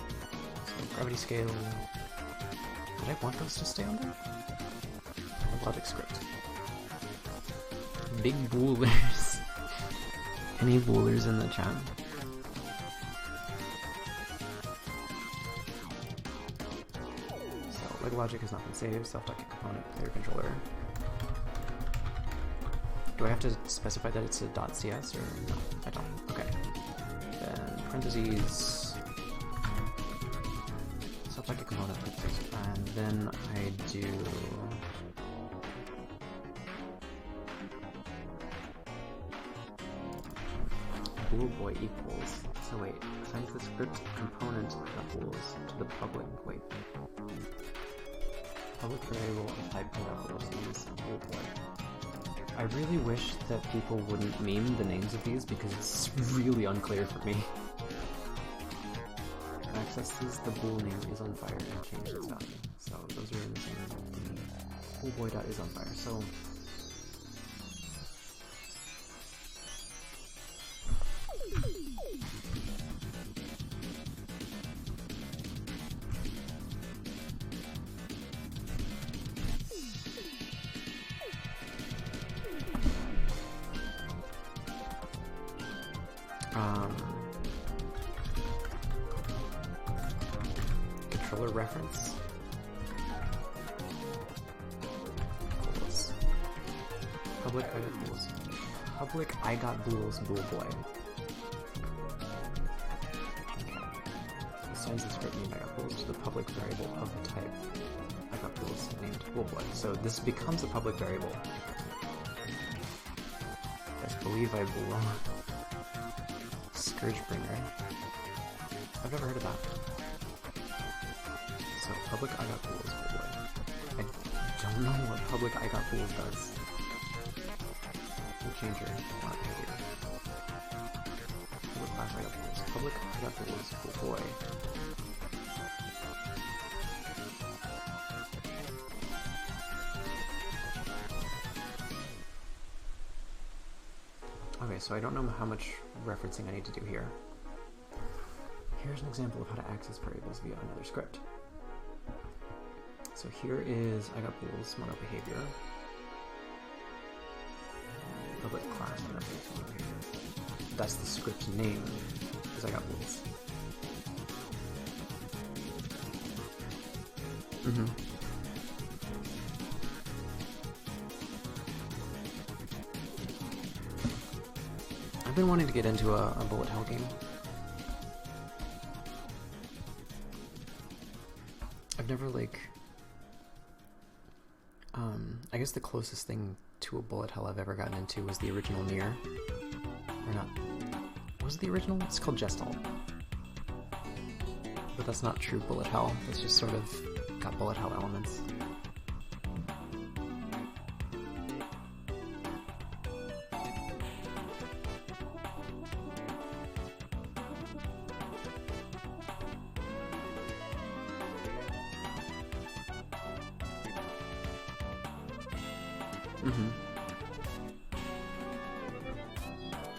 So gravity scale. Did I want those to stay on there? Logic script. Big boolers. Any boolers in the chat? So leg logic has not been saved. Self.get component player controller. Do I have to specify that it's a .cs or no? I don't. Okay. Then parentheses self.get component, and then I do bool boy equals. So wait, assigns the script component equals to the public. Wait. Public variable of type equals is bool boy. I really wish that people wouldn't meme the names of these because it's really unclear for me. Accesses the bool name is on fire and changes its value. So those are in the same. Boolboy is on fire. So controller reference. Bools. Public I got bools. Public I got bools bool boy. Okay. Assigns the script named I got bools to the public variable of the type I got bools named bool boy. So this becomes a public variable. I believe I belong. Scourgebringer. I've never heard of that. So public I got bools bool boy. I don't know what public I got bools does. We'll change her. Public class I got bools. Public I got bools bool boy. Okay, so I don't know how much referencing I need to do here. Here's an example of how to access variables via another script. So here is I got bools mono behavior. Public class mono behavior. That's the script name, is I got bools. I've been wanting to get into a bullet hell game. I've never, like... I guess the closest thing to a bullet hell I've ever gotten into was the original Nier. Or not... Was it the original? It's called Gestalt. But that's not true bullet hell. It's just sort of got bullet hell elements.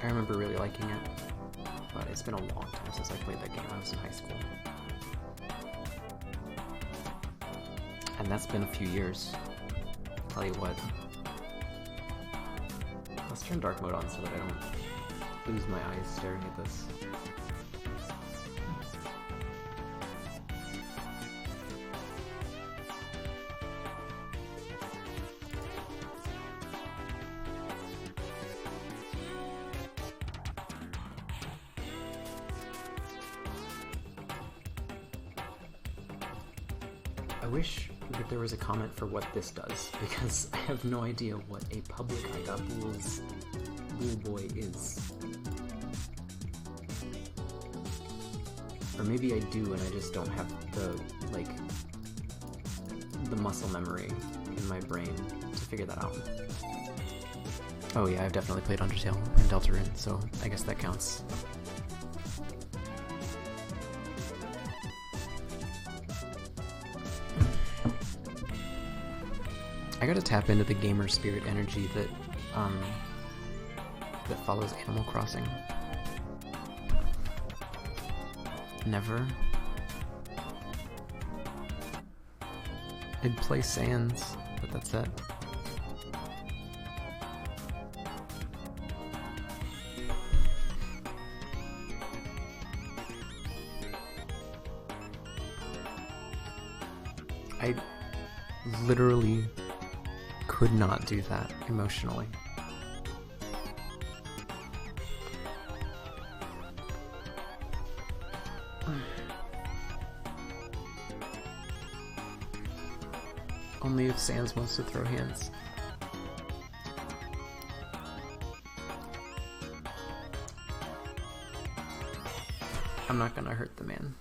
I remember really liking it, but it's been a long time since I played that game. I was in high school. And that's been a few years. Tell you what. Let's turn dark mode on so that I don't lose my eyes staring at this. I wish that there was a comment for what this does, because I have no idea what a public Agabul's Bull Boy is. Or maybe I do and I just don't have the, like, the muscle memory in my brain to figure that out. Oh yeah, I've definitely played Undertale and Deltarune, so I guess that counts. I gotta tap into the gamer spirit energy that that follows Animal Crossing. Never. I'd play Sans, but that's it. I literally could not do that emotionally. Only if Sans wants to throw hands. I'm not gonna hurt the man.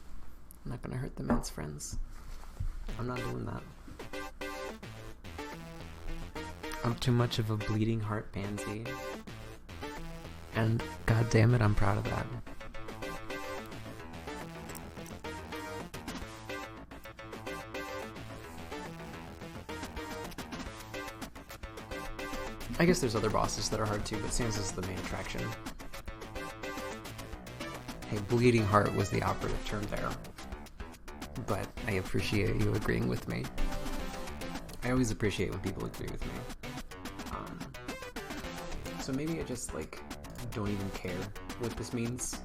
I'm not gonna hurt the man's friends. I'm not doing that. I'm too much of a bleeding heart pansy. And god damn it, I'm proud of that. I guess there's other bosses that are hard too, but Sans is the main attraction. Hey, bleeding heart was the operative term there. But I appreciate you agreeing with me. I always appreciate when people agree with me. So maybe I just, like, don't even care what this means.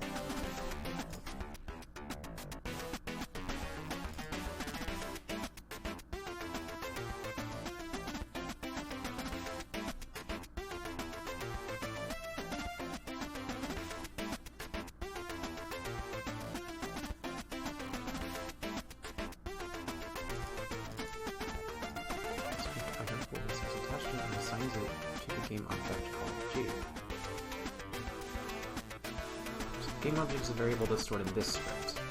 Game object is a variable that's stored in this script.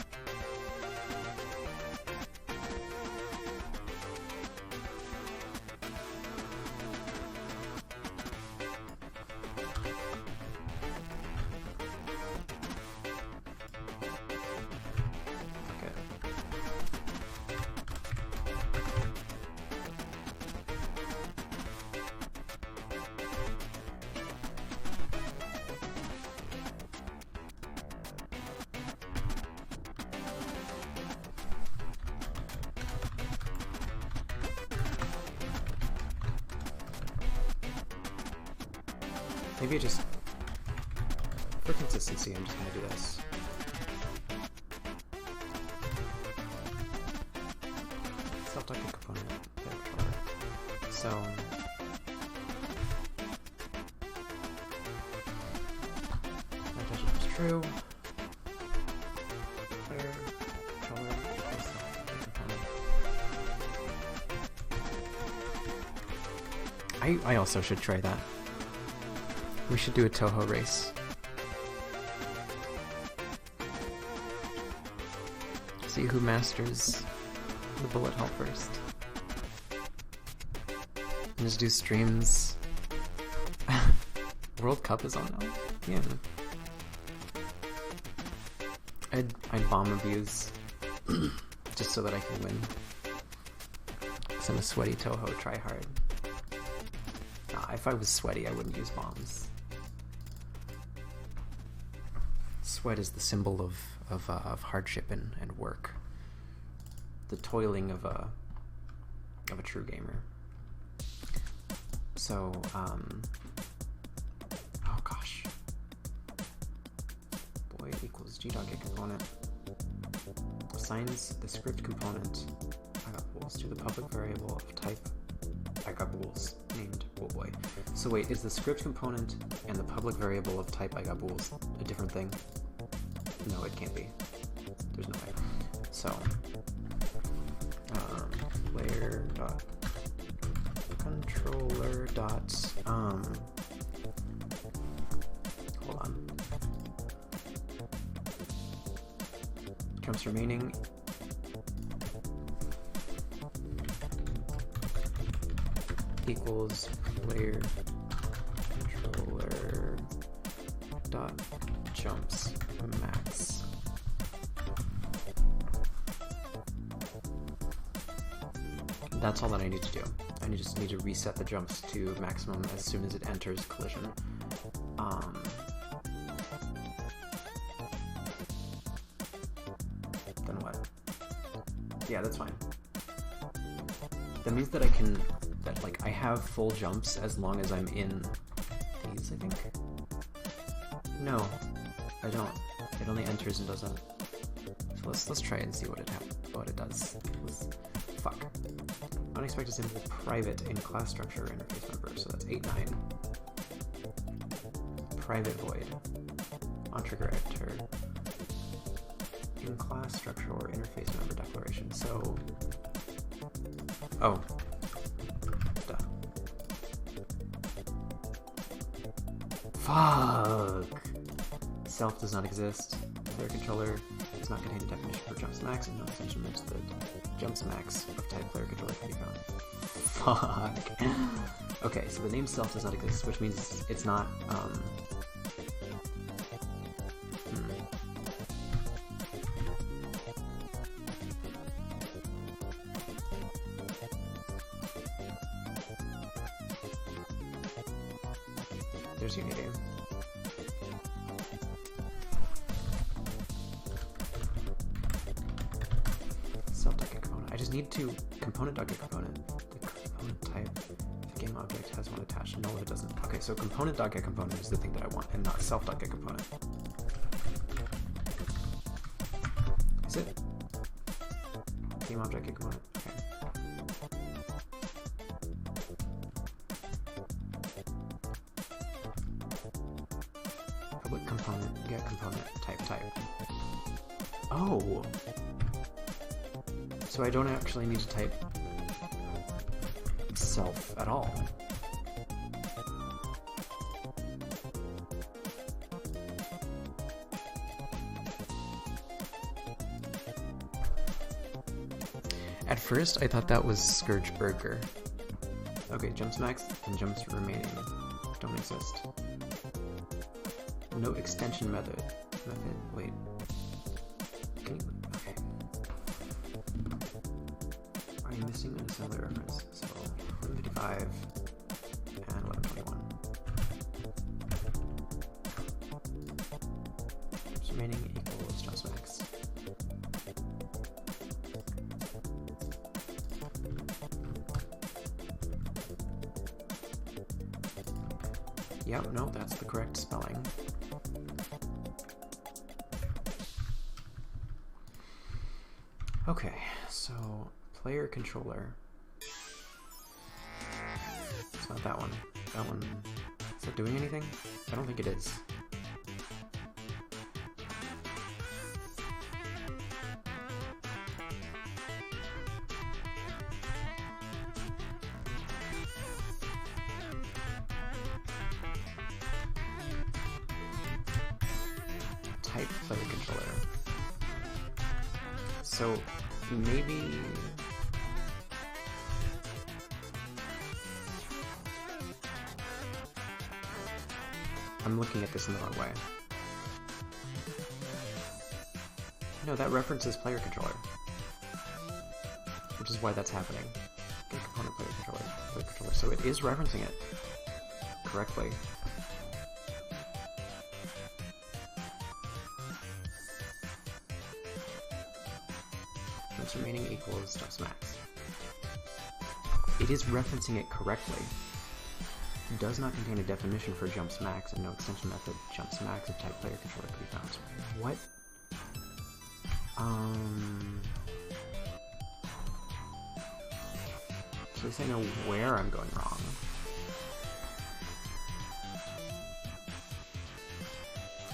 Maybe just, for consistency, I'm just going to do this. Self-docking component, so, True. Player controller. I also should try that. We should do a Touhou race. See who masters the bullet hell first. And just do streams. World Cup is on now. Yeah. I'd bomb abuse just so that I can win. Cause I'm a sweaty Touhou tryhard. Nah, if I was sweaty, I wouldn't use bombs. Sweat is the symbol of hardship and work. The toiling of a true gamer. So, oh gosh. Void equals g.get component. Assigns the script component I got bools to the public variable of type I got bools named boy. So wait, is the script component and the public variable of type I got bools a different thing? No, it can't be. There's no way. So, player dot controller dot hold on. Jumps remaining equals player controller dot jumps max. That's all that I need to do. I just need to reset the jumps to maximum as soon as it enters collision. Then what? Yeah, that's fine. That means that I have full jumps as long as I'm in these, I think. No, I don't. It only enters and doesn't. So let's try and see what it does. Fuck. Unexpected symbol private in class structure interface member. So that's 8-9. Private void. On trigger enter. In class structure or interface member declaration. So. Oh. Duh. Fuck. Self does not exist. Player controller does not contain a definition for jumps max, and no extension makes the jumps max of type player controller can be found. Fuck. Okay, so the name self does not exist, which means it's not, There's Unity. Self.get component. I just need to component.get component. The component type. If the game object has one attached, no, it doesn't. Okay, so component.get component is the thing that I want, and not self.get component. Is it? Game object get component. Okay. Public component get component type. Oh. So I don't actually need to type self at all. At first, I thought that was Scourge Burger. Okay, jumps max and jumps remaining don't exist. No extension method. Wait. Can you, okay. Are you missing an assembly reference? So 155 and 1121. So remaining equals jumps max. Yep, no, that's the correct spelling. Okay, so player controller. It's not that one. That one, is that doing anything? I don't think it is. type player controller. So maybe I'm looking at this in the wrong way. No, that references player controller, which is why that's happening. Get component player controller. So it is referencing it correctly. Jumps remaining equals jumps max. It is referencing it correctly. It does not contain a definition for jumps max, and no extension method jumps max of type player controller could be found. What? So at least I know where I'm going wrong.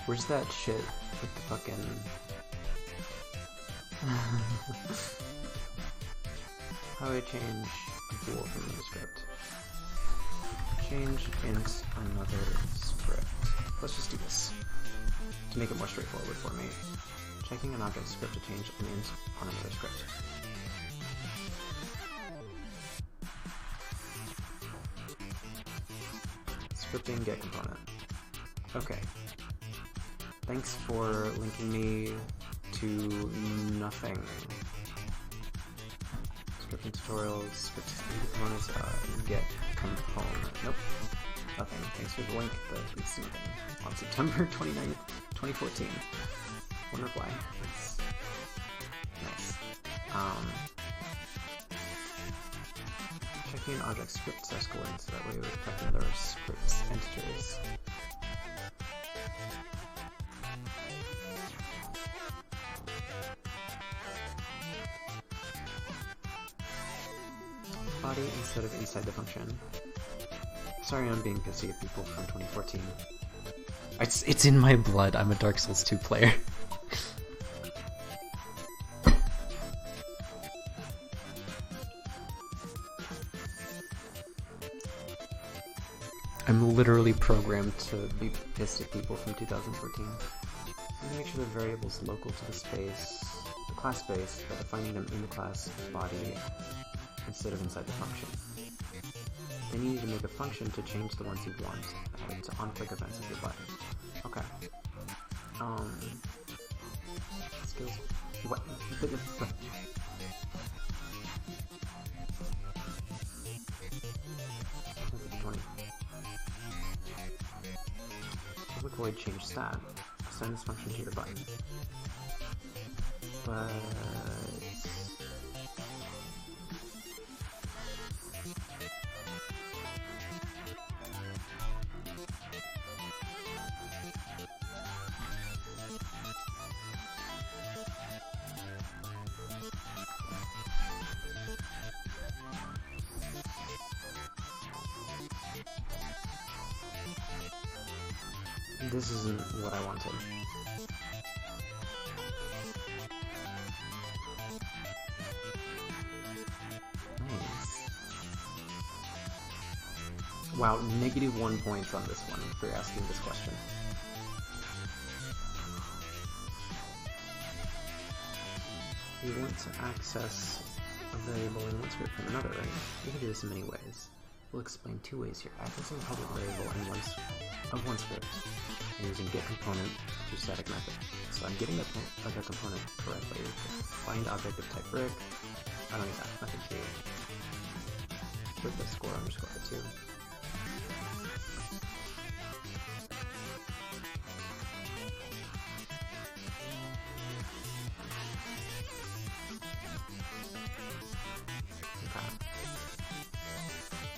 Where's that shit with the fucking... How do I change a bool from the script? Change int another script. Let's just do this to make it more straightforward for me. Checking an object script to change an int on another script. Scripting get component. Okay. Thanks for linking me to nothing. Scripting tutorials, scripts and components, get component. Nope. Nothing. Thanks for the link, but please see nothing. On September 29th, 2014. One reply. Nice. Nice. Checking an object script sesquint so that way we reflect another script's integers. Body instead of inside the function. Sorry I'm being pissy at people from 2014. It's in my blood. I'm a Dark Souls 2 player. I'm literally programmed to be pissed at people from 2014. I'm gonna make sure the variable's local to the space, the class space, by defining them in the class body instead of inside the function. Then you need to make a function to change the ones you want, adding to on-click events of your button. Okay. Skills. What? 20. Public void change stat. Assign this function to your button. But this isn't what I wanted. Nice. Wow, -1 points on this one for asking this question. You want to access a variable in one script from another, right? You can do this in many ways. We'll explain 2 ways here. Accessing a public variable in one script and using get component through static method. So I'm getting the component correctly. Find object of type brick. I don't need that. Method 2. Put the score underscore 2.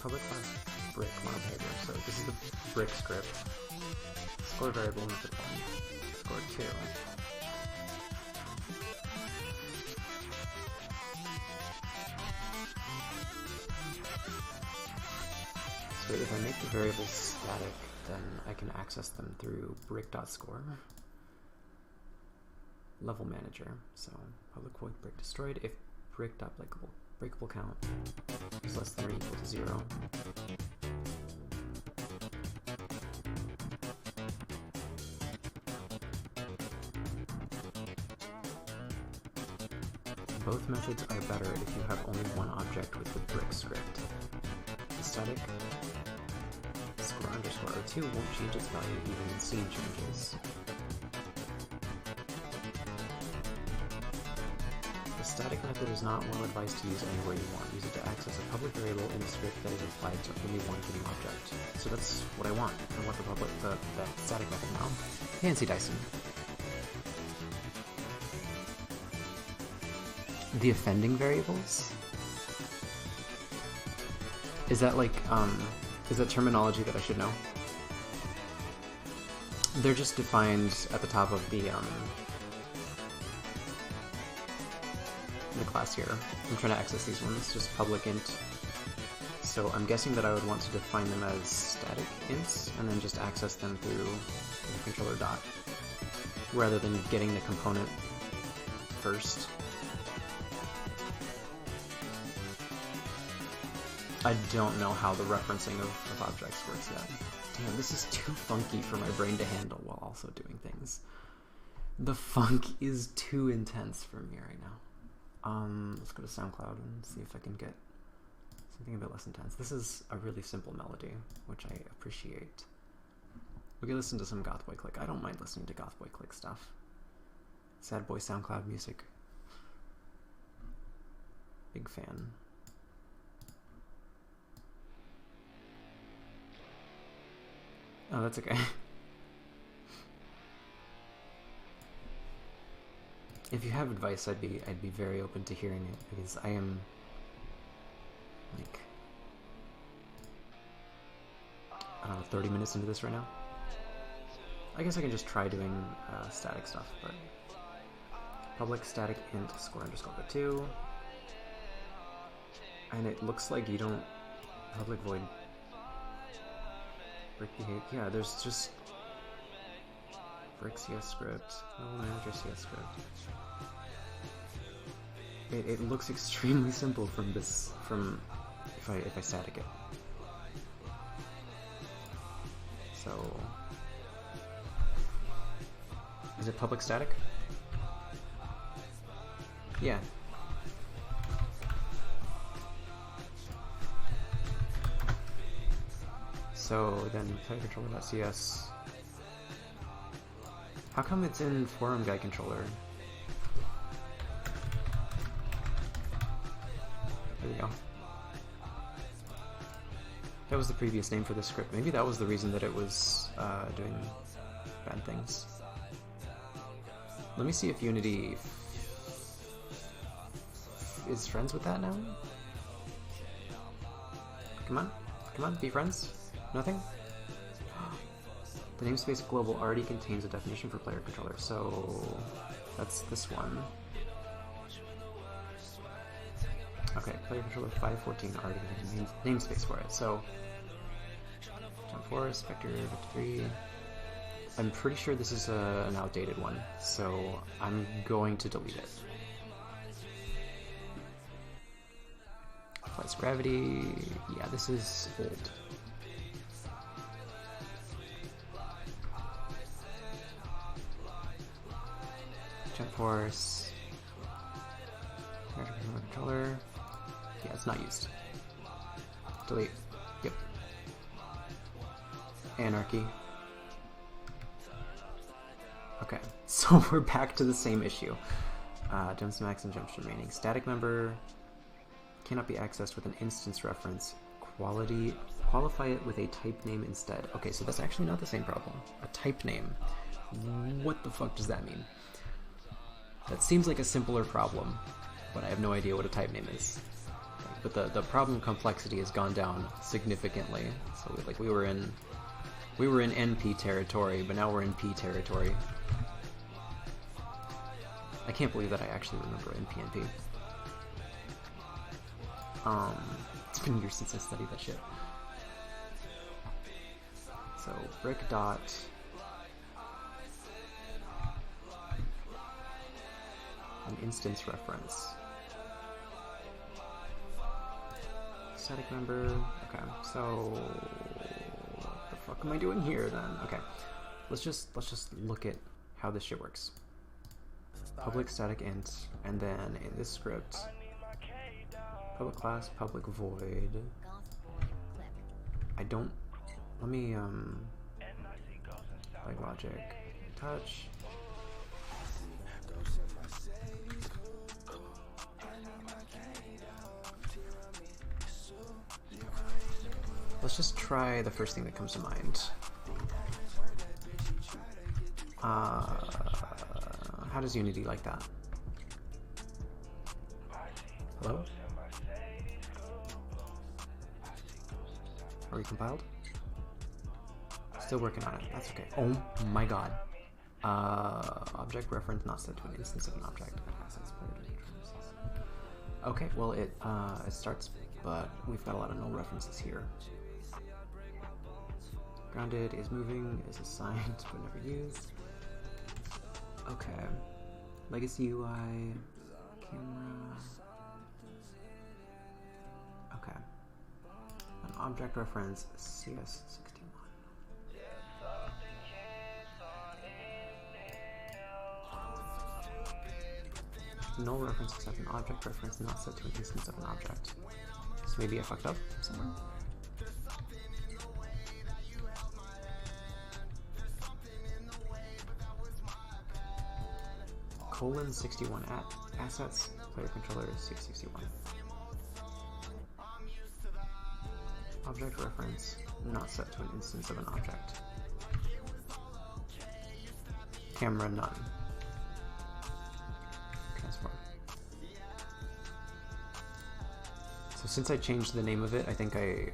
Public class brick model behavior. So this is the brick script. Score variable method 1. Score 2. So if I make the variables static, then I can access them through brick.score. Level manager. So public void brick destroyed if breakable count is less than or equal to 0. Both methods are better if you have only one object with the brick script. The static score underscore O2 won't change its value even in scene changes. The static method is not well advised to use anywhere you want. Use it to access a public variable in a script that is applied to only one given object. So that's what I want. I want the static method now. Fancy Dyson. The offending variables? Is that like, is that terminology that I should know? They're just defined at the top of the class here. I'm trying to access these ones, just public int. So I'm guessing that I would want to define them as static ints, and then just access them through the controller dot, rather than getting the component first. I don't know how the referencing of objects works yet. Damn, this is too funky for my brain to handle while also doing things. The funk is too intense for me right now. Let's go to SoundCloud and see if I can get something a bit less intense. This is a really simple melody, which I appreciate. We can listen to some Goth Boy Click. I don't mind listening to Goth Boy Click stuff. Sad boy SoundCloud music. Big fan. Oh, that's okay. If you have advice, I'd be very open to hearing it, because I am like, I don't know, 30 minutes into this right now. I guess I can just try doing static stuff, but public static int score underscore 2, and it looks like you don't public void brick behave. Yeah, there's just brick CS script, level manager CS script. It looks extremely simple from this, if I static it. So, is it public static? Yeah. So then player controller.cs. How come it's in forum guy controller? There we go. That was the previous name for the script. Maybe that was the reason that it was doing bad things. Let me see if Unity is friends with that now. Come on, come on, be friends. Nothing? The namespace global already contains a definition for player controller, so that's this one. Okay, player controller 514 already contains namespace for it, so Jump Force, Vector 53. I'm pretty sure this is an outdated one, so I'm going to delete it. Flights Gravity, yeah, this is old. Jump Force, controller, yeah, it's not used. Delete, yep. Anarchy. Okay, so we're back to the same issue. Jumps max and jumps remaining. Static member cannot be accessed with an instance reference. Qualify it with a type name instead. Okay, so that's actually not the same problem. A type name. What the fuck does that mean? That seems like a simpler problem, but I have no idea what a type name is. But the problem complexity has gone down significantly. So like we were in NP territory, but now we're in P territory. I can't believe that I actually remember NPNP. It's been years since I studied that shit. So brick dot an instance reference. Static member. Okay, so what the fuck am I doing here then? Okay, let's just look at how this shit works. public static int, and then in this script, public class, public void. I don't, let me, like logic, touch. Let's just try the first thing that comes to mind. How does Unity like that? Hello? Are we compiled? Still working on it. That's okay. Oh my god. Object reference not set to an instance of an object. Okay, well it starts, but we've got a lot of null references here. Grounded is moving, is assigned but never used. Okay. Legacy UI, camera. Okay. An object reference CS61. Null reference except an object reference not set to an instance of an object. So maybe I fucked up somewhere. Colon 61 at assets player controller 661. Object reference not set to an instance of an object. Camera none. Transform. So since I changed the name of it, I think I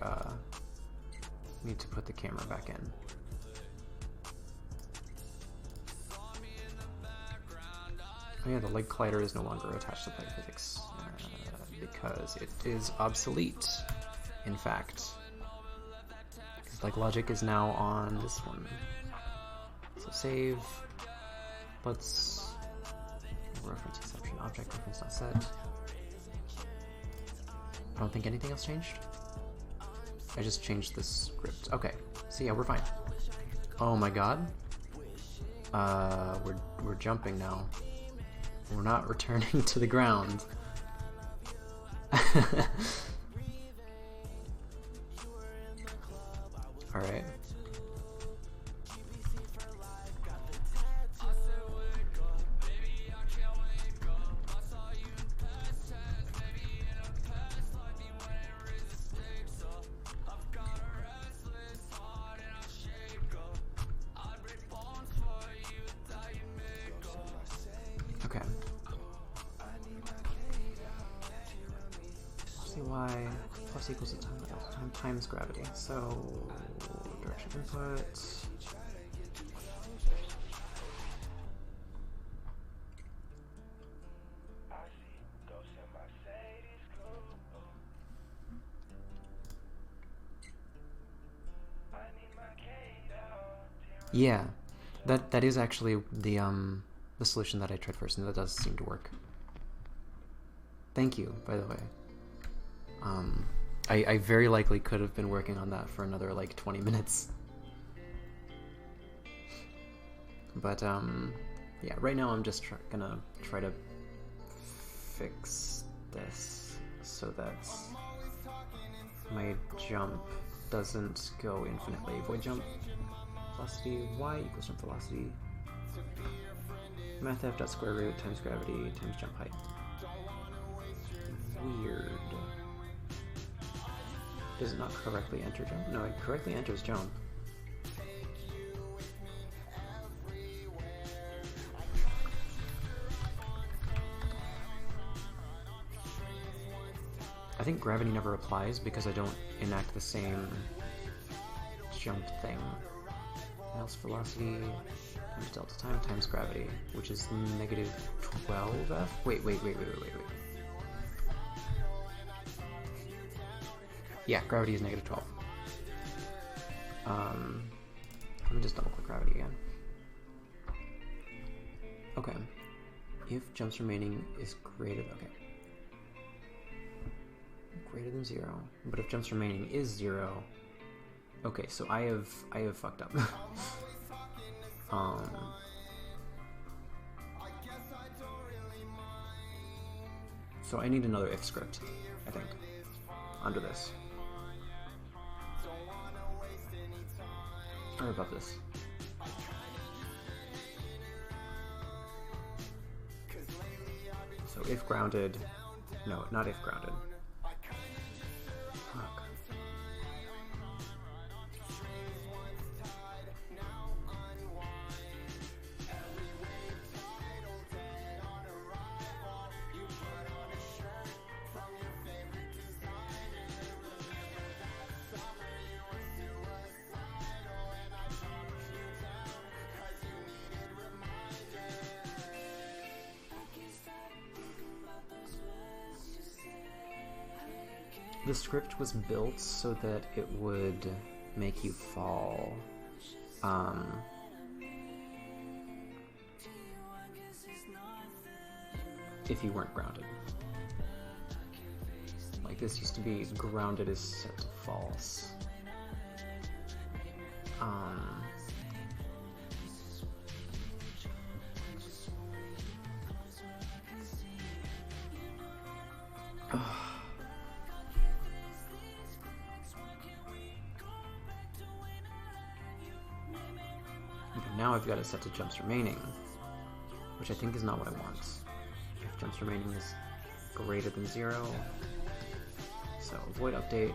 need to put the camera back in. Oh yeah, the leg collider is no longer attached to player physics because it is obsolete, in fact. Because like logic is now on this one. So save. Let's reference exception, object reference not set. I don't think anything else changed. I just changed the script. Okay, so yeah, we're fine. Oh my god. We're jumping now. We're not returning to the ground. Alright. Okay. Y plus equals the time times gravity. So direction input. Yeah, that is actually the solution that I tried first, and that does seem to work. Thank you, by the way. I very likely could have been working on that for another like 20 minutes. But yeah, right now I'm just gonna try to fix this so that my jump doesn't go infinitely. Void jump velocity y equals jump velocity mathf dot square root times gravity times jump height. Weird. Does it not correctly enter jump? No, it correctly enters jump. I think gravity never applies because I don't enact the same jump thing. Else velocity times delta time times gravity, which is negative 12f? Wait. Yeah, gravity is negative 12. Let me just double click gravity again. Okay. If jumps remaining is greater than 0, but if jumps remaining is 0, okay, so I have fucked up. So I need another if script, I think, under this. Or above this. So if grounded, no, not if grounded. Fuck. The script was built so that it would make you fall. If you weren't grounded. Like this used to be grounded is set to false. Now I've got it set to jumps remaining, which I think is not what I want. If jumps remaining is greater than 0, so avoid update.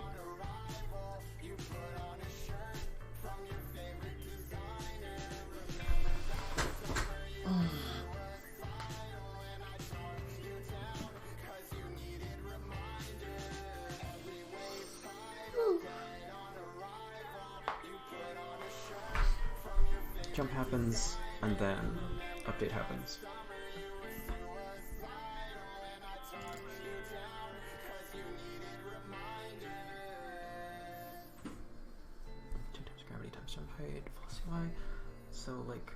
Jump happens, and then update happens. Two times gravity times jump height, velocity y. So like,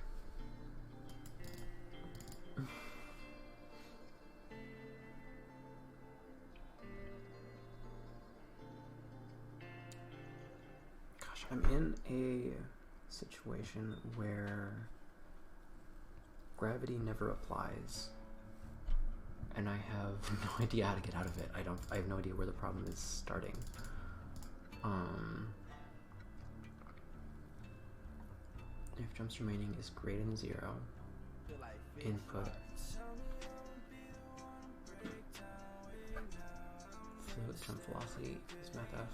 gosh, I'm in a situation where gravity never applies and I have no idea how to get out of it. I have no idea where the problem is starting. If jumps remaining is greater than 0, input fluid jump velocity is math f.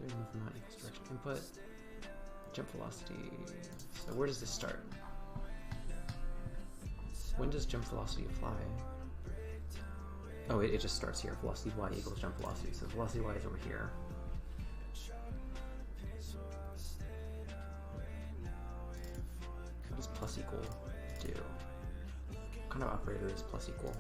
Move amount equals direction input. Jump velocity. So where does this start? When does jump velocity apply? Oh, it just starts here. Velocity y equals jump velocity. So velocity y is over here. What does plus equal do? What kind of operator is plus equal?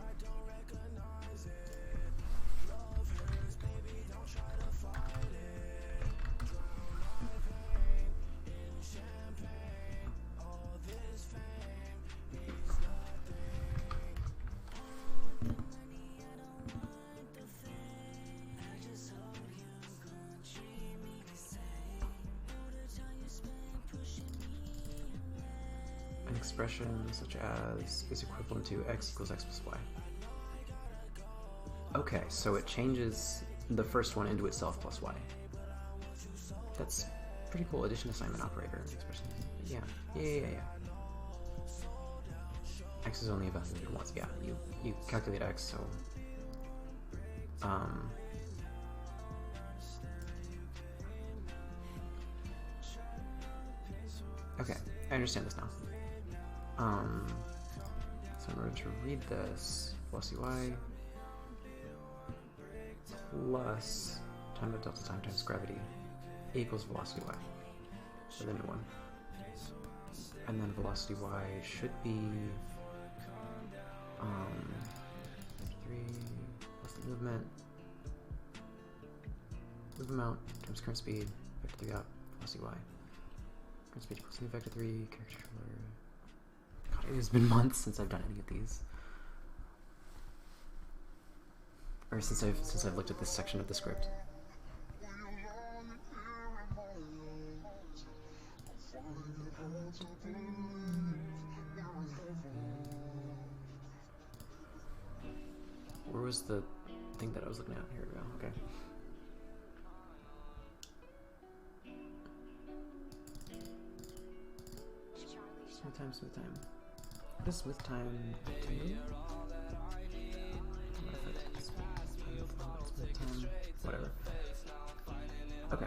Expression such as is equivalent to x equals x plus y. Okay, so it changes the first one into itself plus y. That's pretty cool. Addition assignment operator expression. Yeah. X is only evaluated once. Yeah, you calculate x, so okay, I understand this now. So in order to read this, velocity y plus time of delta time times gravity equals velocity y, so the new one. And then velocity y should be 3 plus the movement amount times current speed, vector 3 up, velocity y. Current speed equals new vector 3, character controller. God, it has been months since I've done any of these. Or since I've looked at this section of the script. Where was the thing that I was looking at? Here we go. Okay. Smooth time, smooth time. What does smooth time do? Smooth time, whatever. Okay.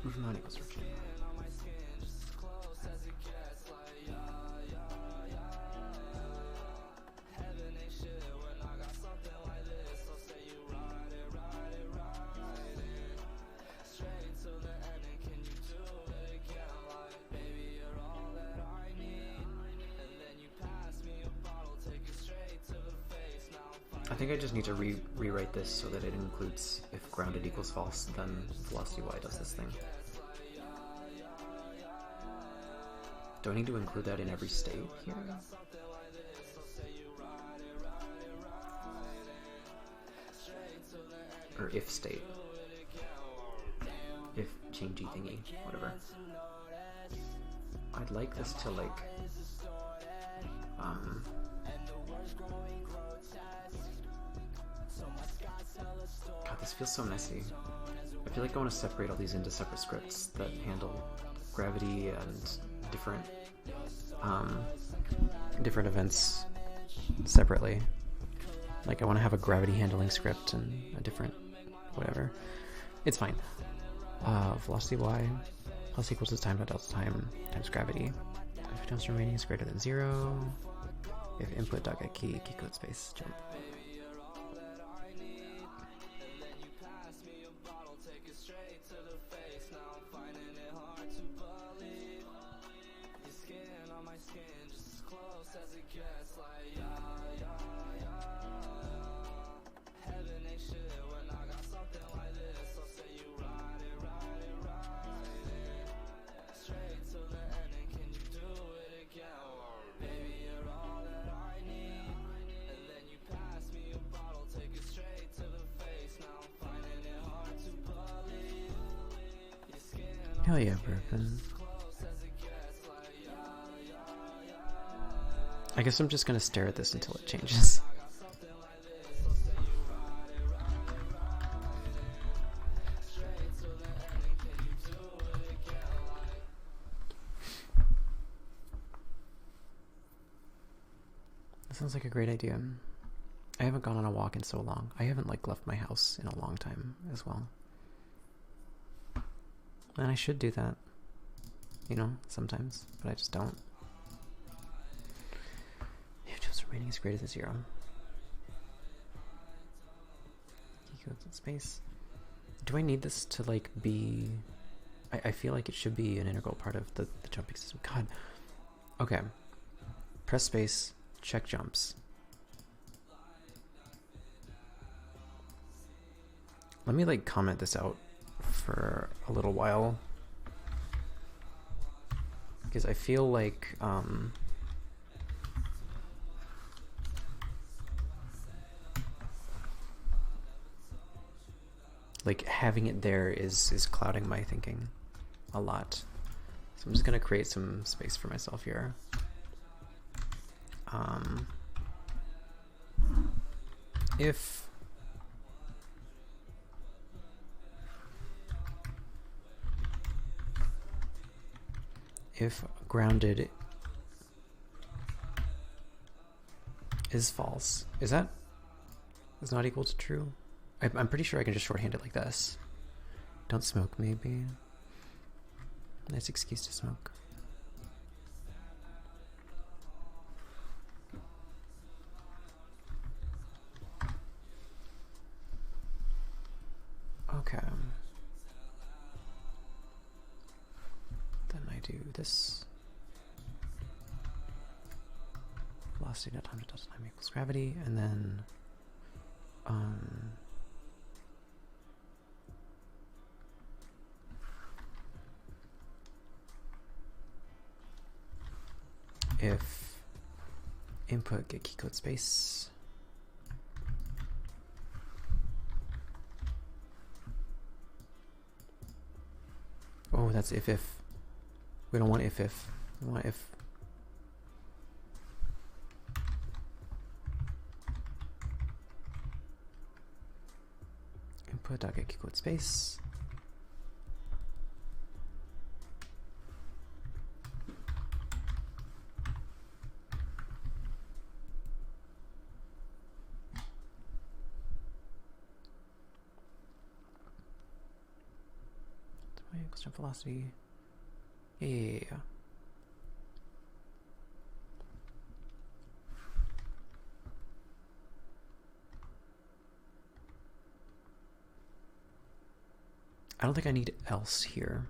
Root not equals root. I think I just need to rewrite this so that it includes if grounded equals false, then velocity y does this thing. Do I need to include that in every state here? Or if state. If changey thingy, whatever. I'd like this to like God, this feels so messy. I feel like I want to separate all these into separate scripts that handle gravity and different different events separately. Like I want to have a gravity handling script and a different whatever. It's fine. Velocity y plus equals to time dot delta time times gravity. If downstream remaining is greater than 0. If input dot get key code space jump. Hell yeah, Burpin. I guess I'm just gonna stare at this until it changes. That sounds like a great idea. I haven't gone on a walk in so long. I haven't like left my house in a long time as well. And I should do that, you know, sometimes, but I just don't. If just remaining is greater than 0. Equals in space. Do I need this to like be? I feel like it should be an integral part of the jumping system. God. Okay. Press space. Check jumps. Let me like comment this out for a little while, because I feel like having it there is clouding my thinking a lot. So I'm just gonna create some space for myself here. If grounded is false, is not equal to true? I'm pretty sure I can just shorthand it like this. Don't smoke, maybe. Nice excuse to smoke. Okay. Then I do this. Velocity dot time to time equals gravity, and then if input get key code space, oh, that's if. We don't want if. We want if. Input dot get quote space. Constant velocity. Yeah. I don't think I need else here.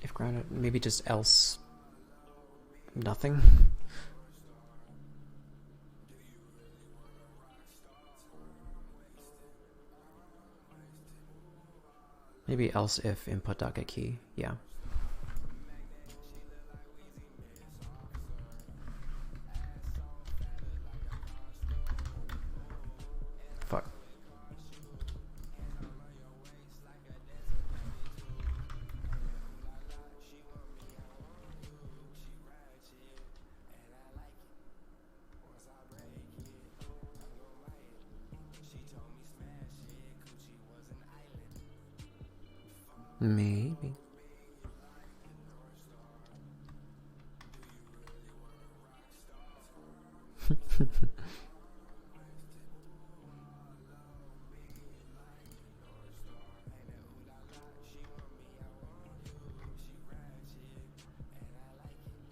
If grounded, maybe just else nothing. Maybe else if input.getKey, yeah. Fuck. Maybe.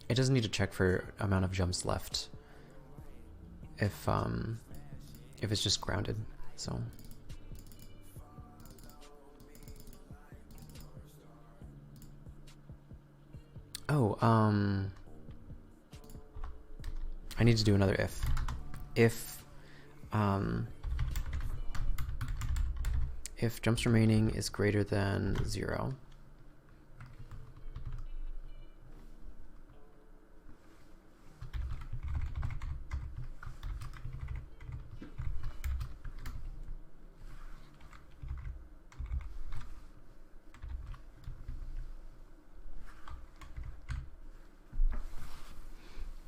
It doesn't need to check for amount of jumps left if it's just grounded, so. Oh, I need to do another if. If jumps remaining is greater than 0.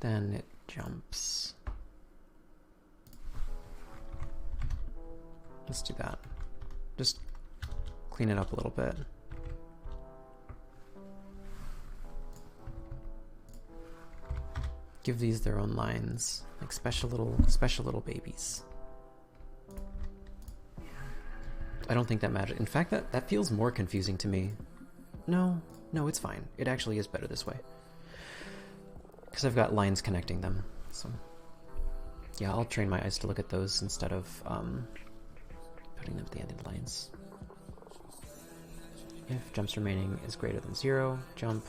Then it jumps. Let's do that. Just clean it up a little bit. Give these their own lines, like special little babies. I don't think that matters. In fact, that feels more confusing to me. No, it's fine. It actually is better this way. Because I've got lines connecting them, so yeah, I'll train my eyes to look at those instead of putting them at the end of the lines. If jumps remaining is greater than 0, jump.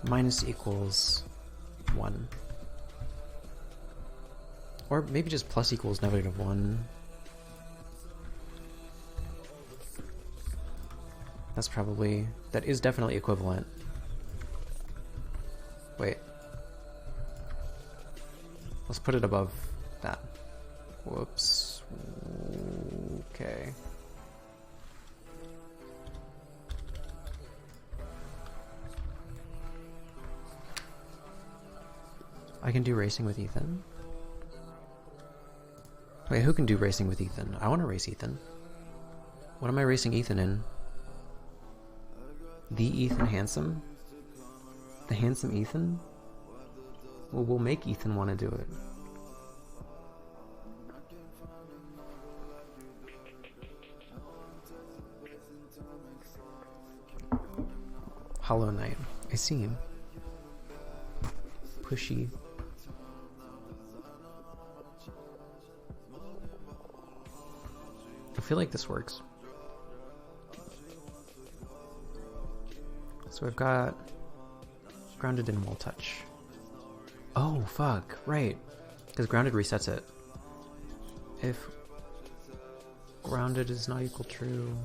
Minus equals 1. Or maybe just plus equals -1. That is definitely equivalent. Wait. Let's put it above that. Whoops. Okay. I can do racing with Ethan. Wait, who can do racing with Ethan? I want to race Ethan. What am I racing Ethan in? The Ethan Handsome? The handsome Ethan? Well, we'll make Ethan want to do it. Hollow Knight. I see him. Pushy. I feel like this works. So I've got grounded in wall touch. Oh, fuck, right. Because grounded resets it. If grounded is not equal true,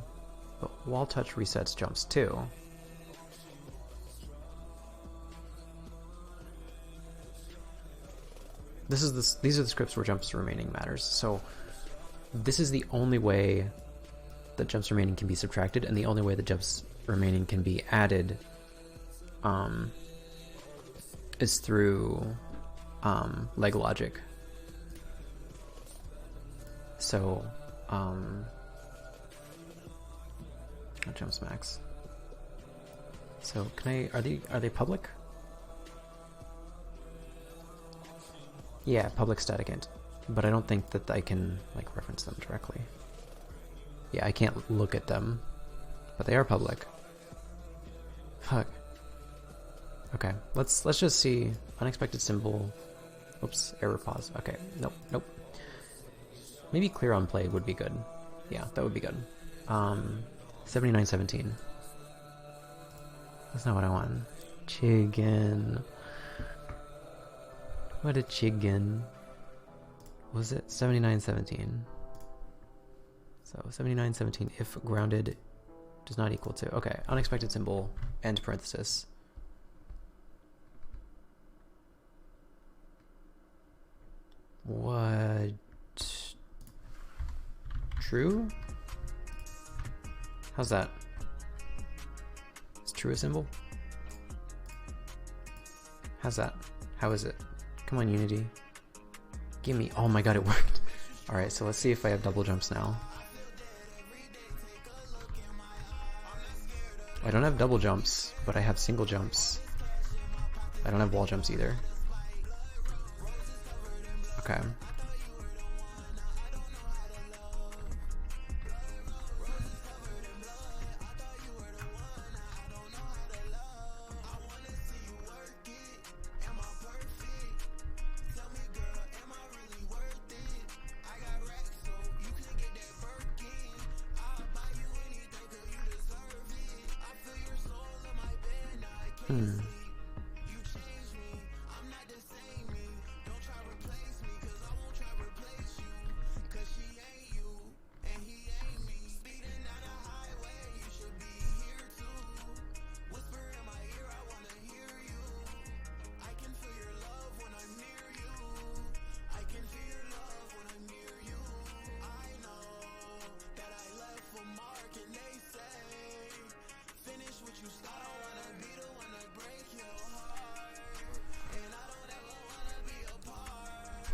but wall touch resets jumps too. These are the scripts where jumps remaining matters. So this is the only way that jumps remaining can be subtracted, and the only way that jumps remaining can be added is through leg logic. So jumps max. So can I, are they public? Yeah, public static int, but I don't think that I can like reference them directly. Yeah, I can't look at them, but they are public. Fuck. Okay, let's just see unexpected symbol. Oops, error pause. Okay, nope. Maybe clear on play would be good. Yeah, that would be good. 7917. That's not what I want. Chicken. What a chicken. Was it 7917? So 7917 if grounded does not equal to, okay, unexpected symbol, end parenthesis. What? True? How's that? Is true a symbol? How's that? How is it? Come on, Unity. Give me, oh my god, it worked. Alright, so let's see if I have double jumps now. I don't have double jumps, but I have single jumps. I don't have wall jumps either. Okay.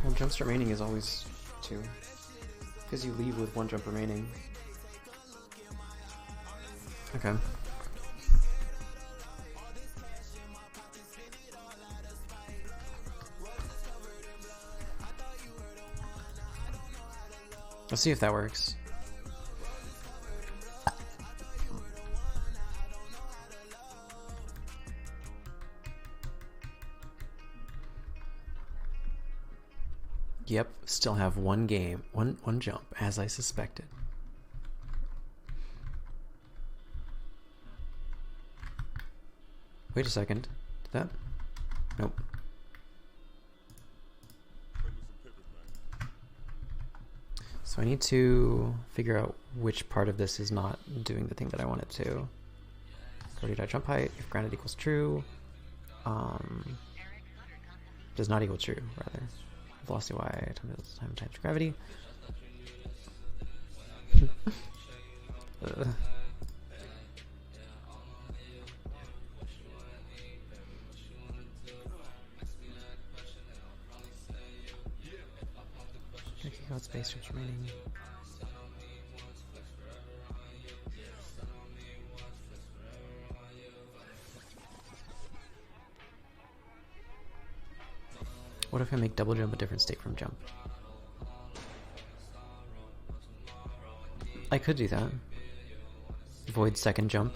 Well, jumps remaining is always 2, because you leave with 1 jump remaining. Okay. Let's see if that works. Yep, still have one jump, as I suspected. Wait a second. Did that? Nope. So I need to figure out which part of this is not doing the thing that I want it to. Cody.jump height, if grounded equals true. Does not equal true, rather. Velocity y times gravity. Space strips remaining. What if I make double jump a different state from jump? I could do that. Void second jump.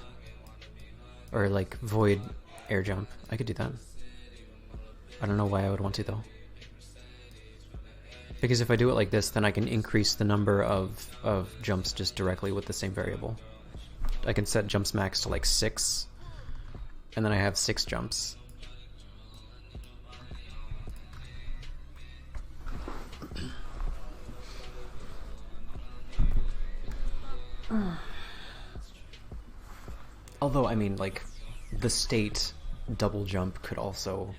Or like void air jump. I could do that. I don't know why I would want to though. Because if I do it like this, then I can increase the number of jumps just directly with the same variable. I can set jumps max to like 6, and then I have 6 jumps. Although, I mean, like, the state double jump could also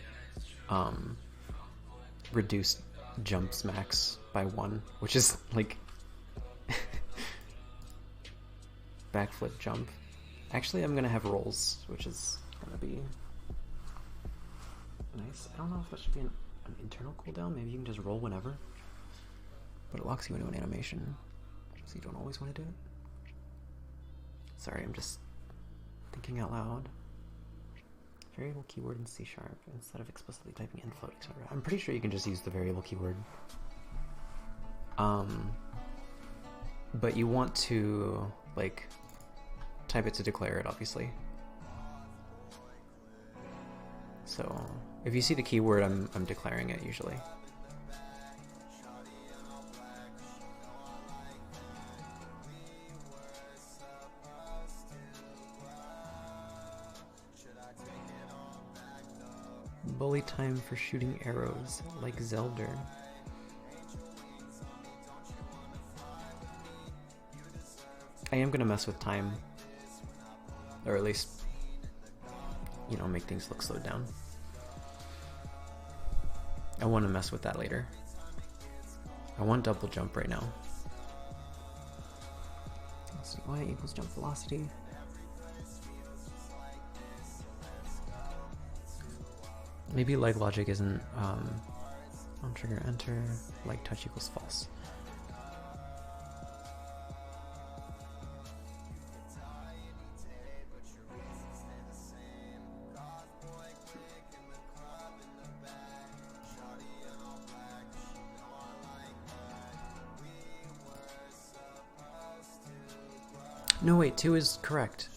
reduce jumps max by 1, which is, like, backflip jump. Actually, I'm gonna have rolls, which is gonna be nice. I don't know if that should be an internal cooldown. Maybe you can just roll whenever. But it locks you into an animation, so you don't always want to do it. Sorry, I'm just thinking out loud. Variable keyword in C# instead of explicitly typing in float, etc. I'm pretty sure you can just use the variable keyword. But you want to, like, type it to declare it, obviously. So if you see the keyword, I'm declaring it usually. Bully time for shooting arrows, like Zelda. I am gonna mess with time. Or at least, you know, make things look slowed down. I want to mess with that later. I want double jump right now. Let's see, y equals jump velocity. Maybe leg logic isn't on trigger enter, like touch equals false. No wait, 2 is correct.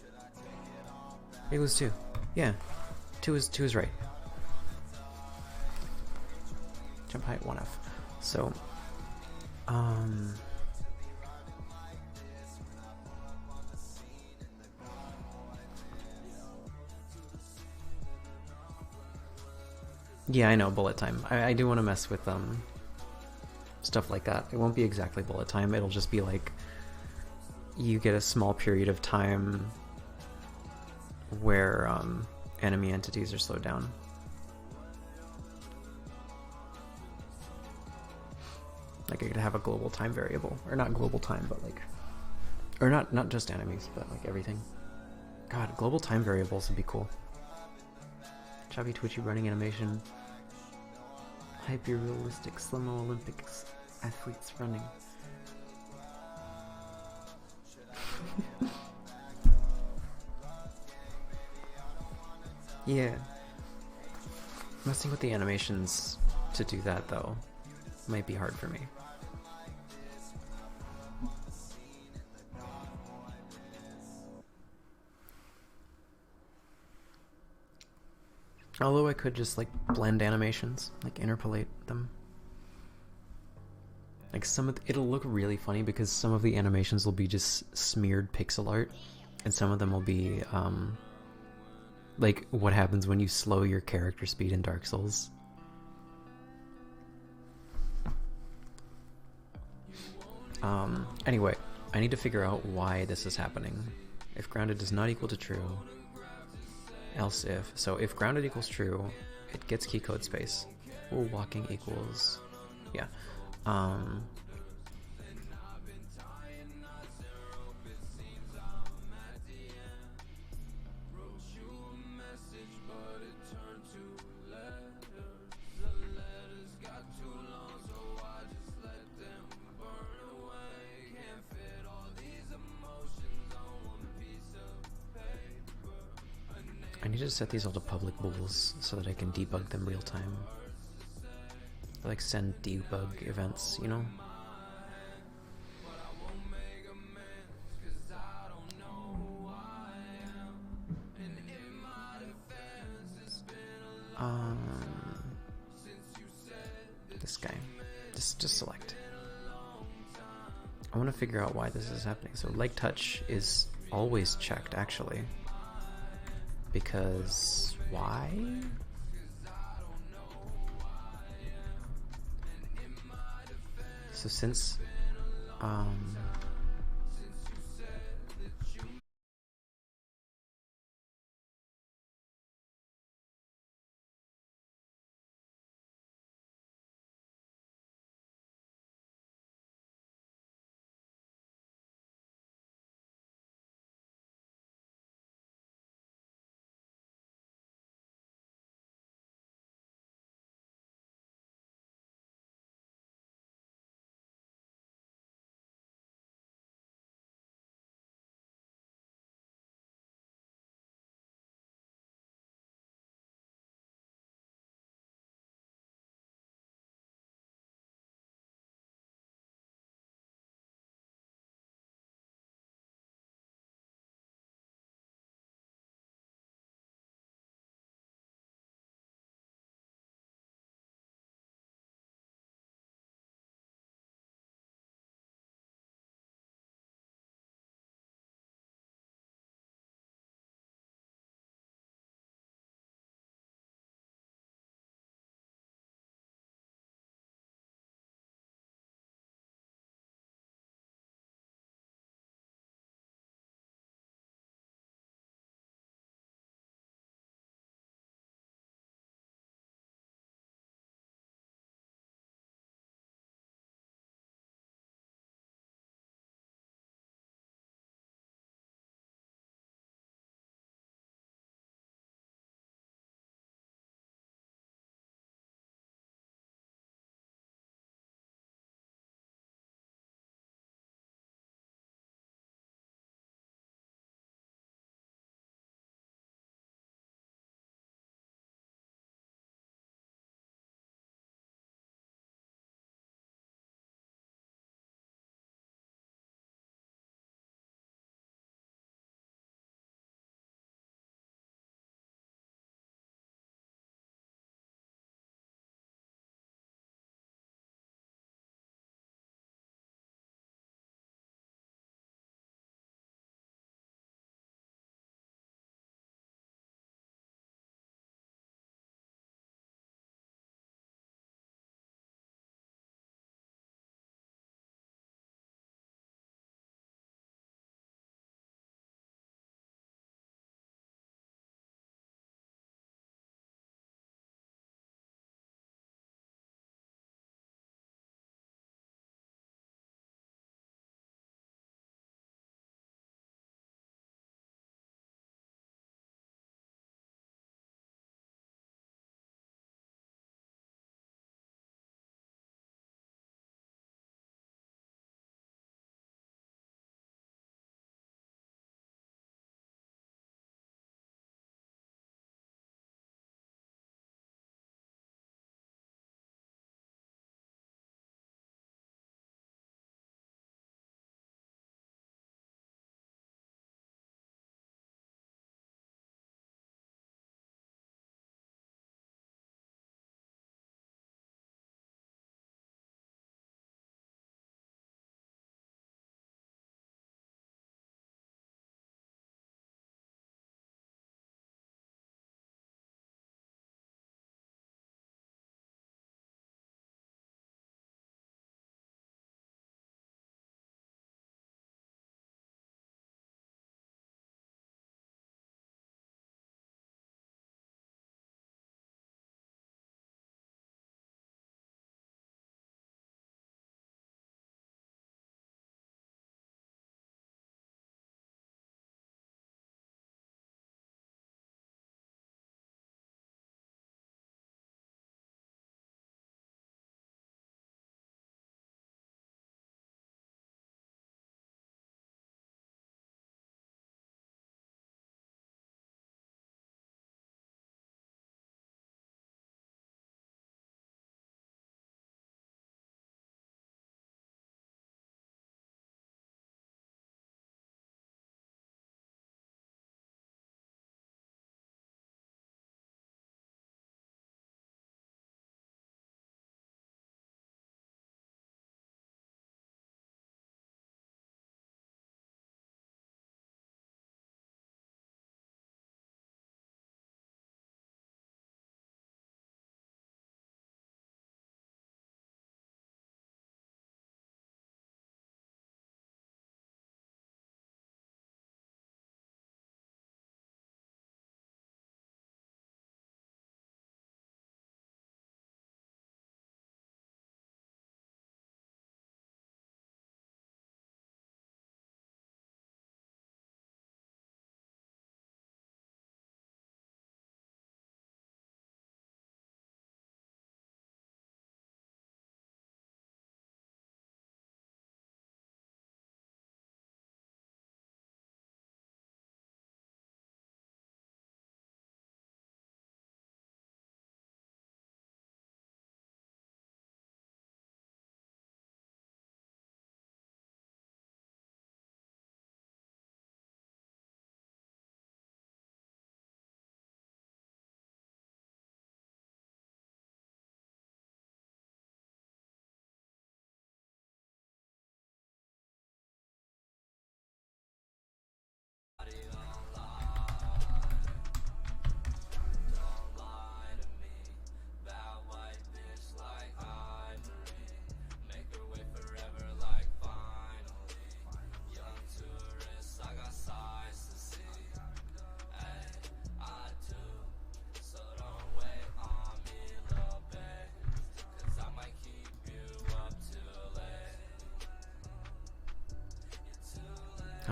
It was 2. Yeah. 2 is right. Jump height 1F. So yeah, I know, bullet time. I do want to mess with stuff like that. It won't be exactly bullet time, it'll just be like you get a small period of time where enemy entities are slowed down. Like I could have a global time variable, or not global time, but like, or not just enemies, but like everything. God, global time variables would be cool. Chubby twitchy running animation. Hyper-realistic slow-mo Olympics athletes running. Yeah. Messing with the animations to do that, though, might be hard for me. Although I could just, like, blend animations, like, interpolate them. Like, it'll look really funny because some of the animations will be just smeared pixel art, and some of them will be, like, what happens when you slow your character speed in Dark Souls. Anyway, I need to figure out why this is happening. If grounded does not equal to true, else if. So if grounded equals true, it gets key code space. Ooh, walking equals, yeah. I need to set these all to public bools so that I can debug them real time. Like send debug events, you know? This guy. Just select. I want to figure out why this is happening. So leg touch is always checked, actually. Because why? So since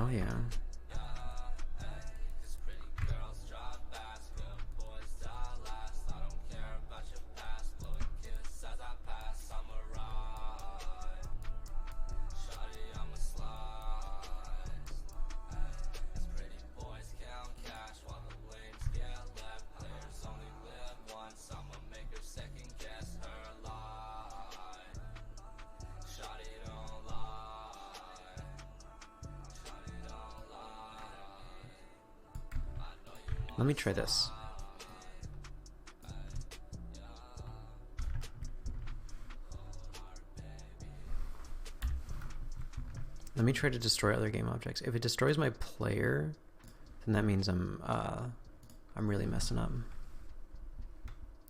Hell yeah. Let me try this. Let me try to destroy other game objects. If it destroys my player, then that means I'm really messing up.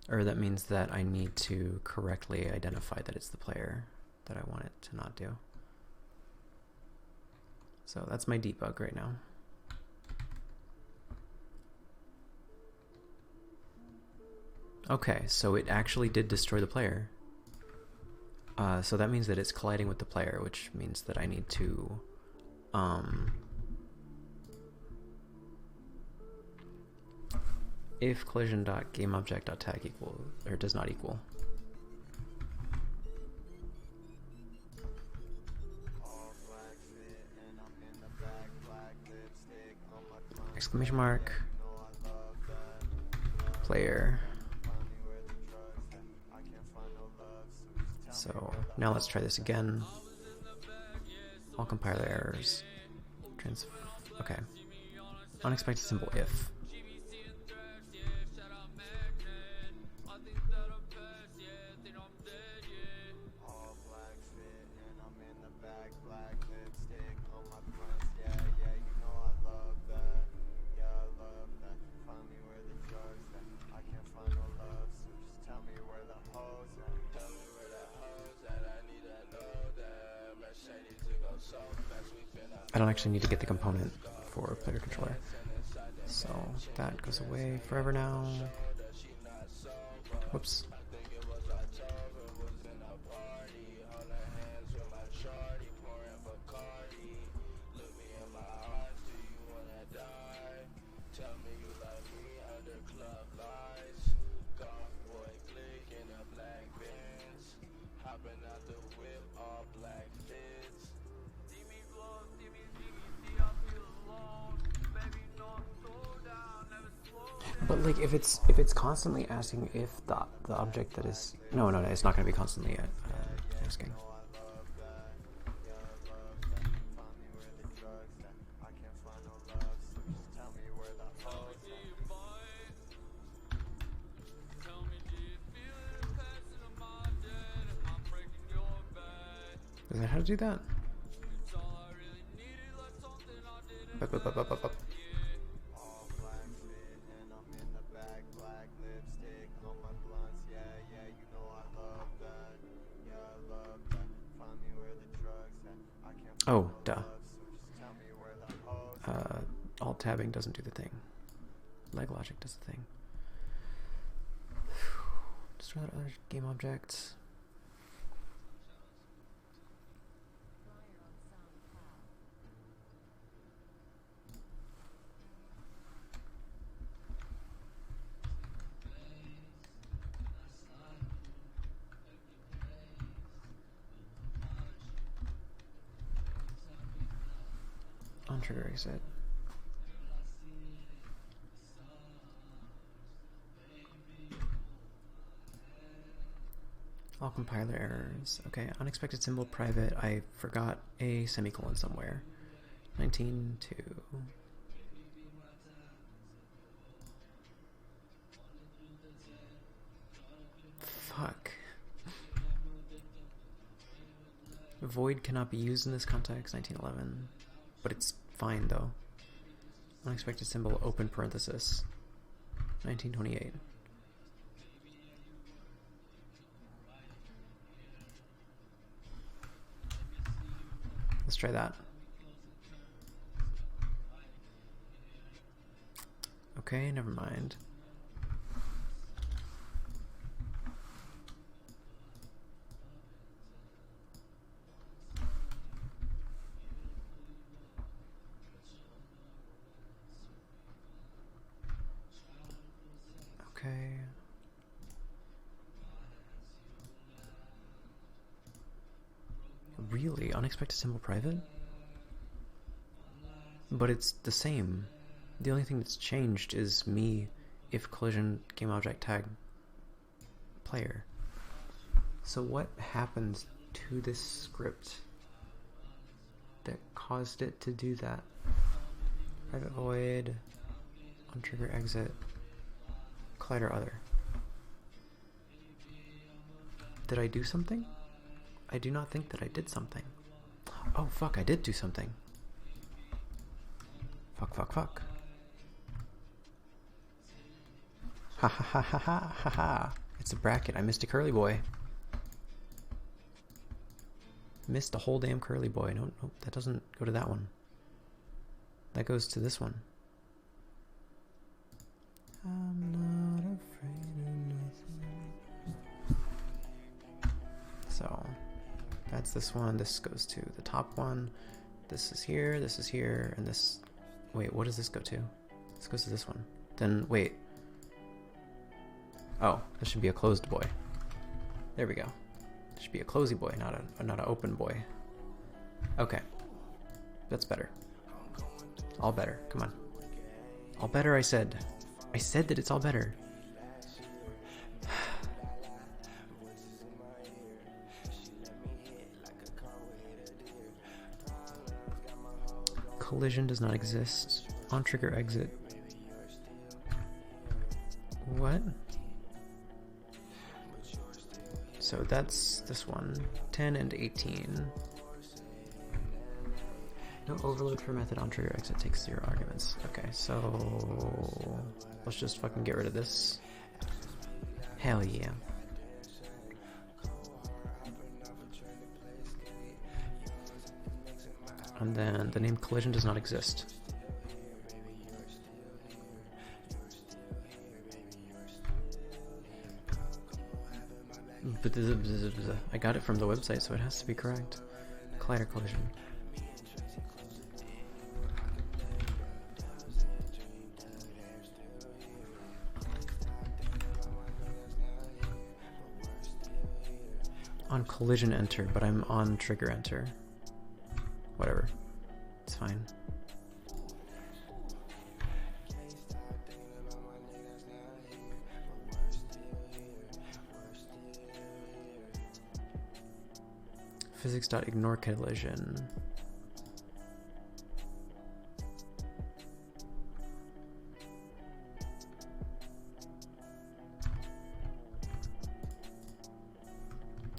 Or that means that I need to correctly identify that it's the player that I want it to not do. So that's my debug right now. Okay, so it actually did destroy the player. So that means that it's colliding with the player, which means that I need to if collision.gameObject.tag equal or does not equal. Exclamation mark player. So now let's try this again. All compiler errors. Okay. Unexpected symbol if. I don't actually need to get the component for player controller. So that goes away forever now. Whoops. But like if it's constantly asking if the object that is no it's not going to be constantly asking. Is that how to do that? Up. Oh, duh. Alt tabbing doesn't do the thing. Leg logic does the thing. Destroy that other game object. On trigger exit. All compiler errors. Okay, unexpected symbol private. I forgot a semicolon somewhere. 19.2. Fuck. Void cannot be used in this context. 1911. But it's fine though. Unexpected symbol open parenthesis. 1928. Let's try that. Okay, never mind. Okay. Really? Unexpected symbol private? But it's the same. The only thing that's changed is me if collision game object tag player. So what happened to this script that caused it to do that? Private void, on trigger exit, collider other. Did I do something? I do not think that I did something. Oh fuck, I did do something. Fuck, fuck, fuck. Ha ha ha ha ha ha ha. It's a bracket. I missed a curly boy. Missed a whole damn curly boy. No, no, that doesn't go to that one. That goes to this one. I'm not afraid of nothing. So, that's this one. This goes to the top one. This is here, and this... Wait, what does this go to? This goes to this one. Then, wait. Oh, this should be a closed boy. There we go. It should be a closey boy, not an open boy. Okay. That's better. All better. Come on. All better, I said. I said that it's all better. Collision does not exist. On trigger exit. What? So that's this one. 10 and 18. No overload for method on trigger exit takes 0 arguments. Okay, so let's just fucking get rid of this. Hell yeah. And then the name collision does not exist. I got it from the website, so it has to be correct. Collider collision. On collision enter, but I'm on trigger enter. Whatever. It's fine. Physics.ignore collision.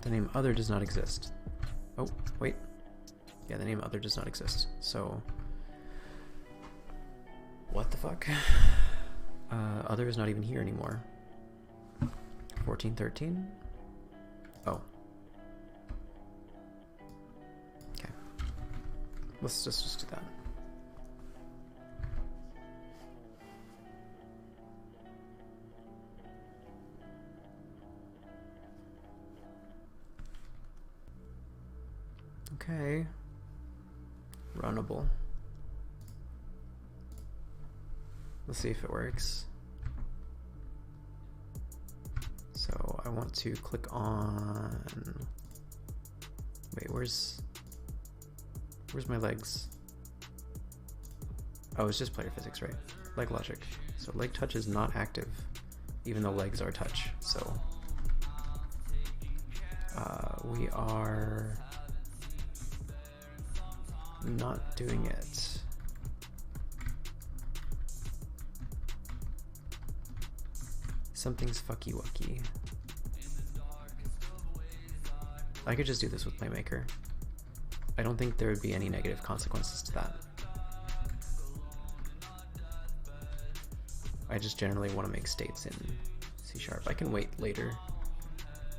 The name other does not exist. Oh, wait. Yeah, the name other does not exist. So, what the fuck? Other is not even here anymore. 1413? Oh. Okay. Let's just do that. Okay. Runnable. Let's see if it works. So I want to click on... Wait, where's my legs? Oh, it's just player physics, right? Leg logic. So leg touch is not active, even though legs are touch. So we are not doing it. Something's fucky wucky. I could just do this with Playmaker. I don't think there would be any negative consequences to that. I just generally want to make states in C#. I can wait later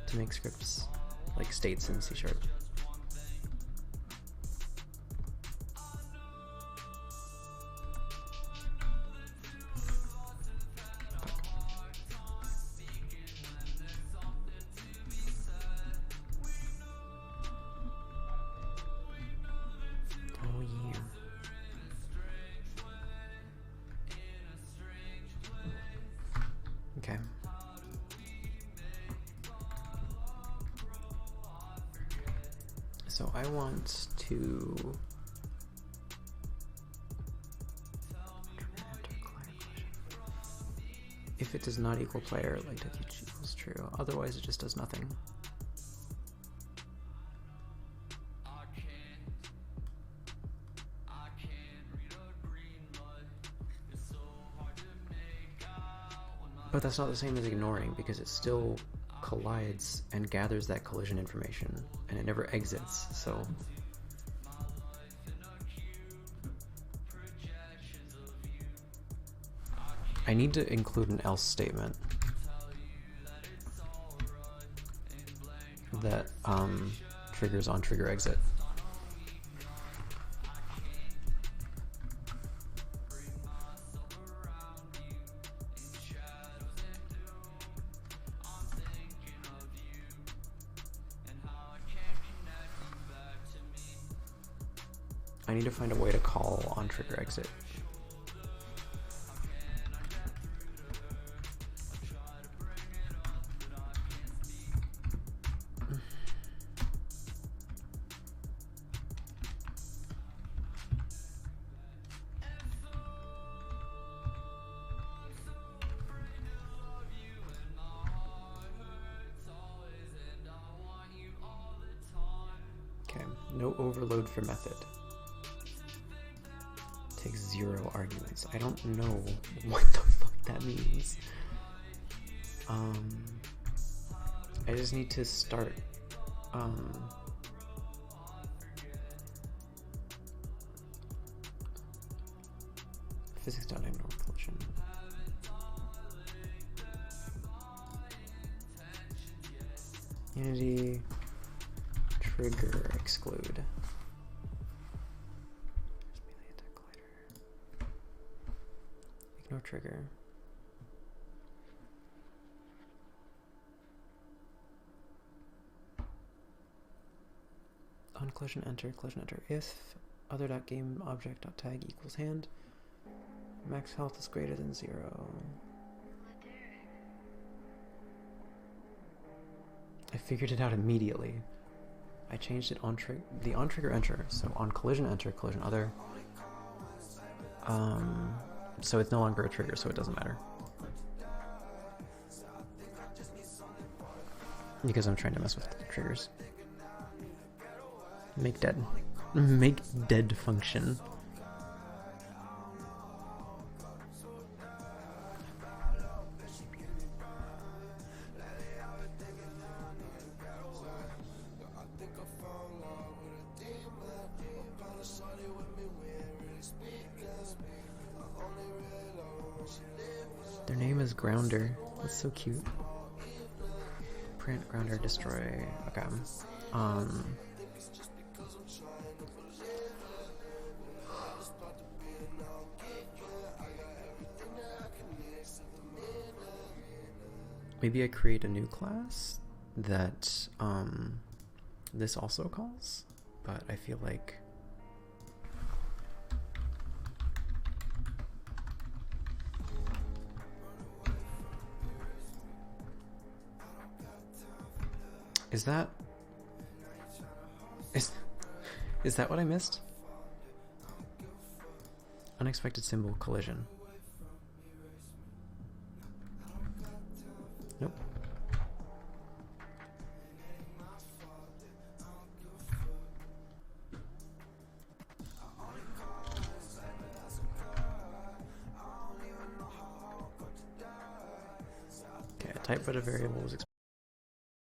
to make scripts like states in C#. Okay. So I want to if it does not equal player, like teach equals true. Otherwise, it just does nothing. But that's not the same as ignoring, because it still collides and gathers that collision information, and it never exits, so... I need to include an else statement that triggers on trigger exit. I need to find a way to call on trigger exit. Okay, no overload for method. Takes 0 arguments. I don't know what the fuck that means. I just need to start physics.ignore collision. Unity trigger exclude. Ignore trigger. On collision enter, if other.gameObject.tag equals hand, max health is greater than 0. I figured it out immediately. I changed it on the on trigger enter, so on collision enter, collision other. So it's no longer a trigger, so it doesn't matter. Because I'm trying to mess with the triggers. Make dead. Make dead function. Their name is Grounder. That's so cute. Print, Grounder, destroy. Okay. Maybe I create a new class that this also calls, but I feel like is that what I missed? Unexpected symbol collision. Nope. Okay, a type but a variable was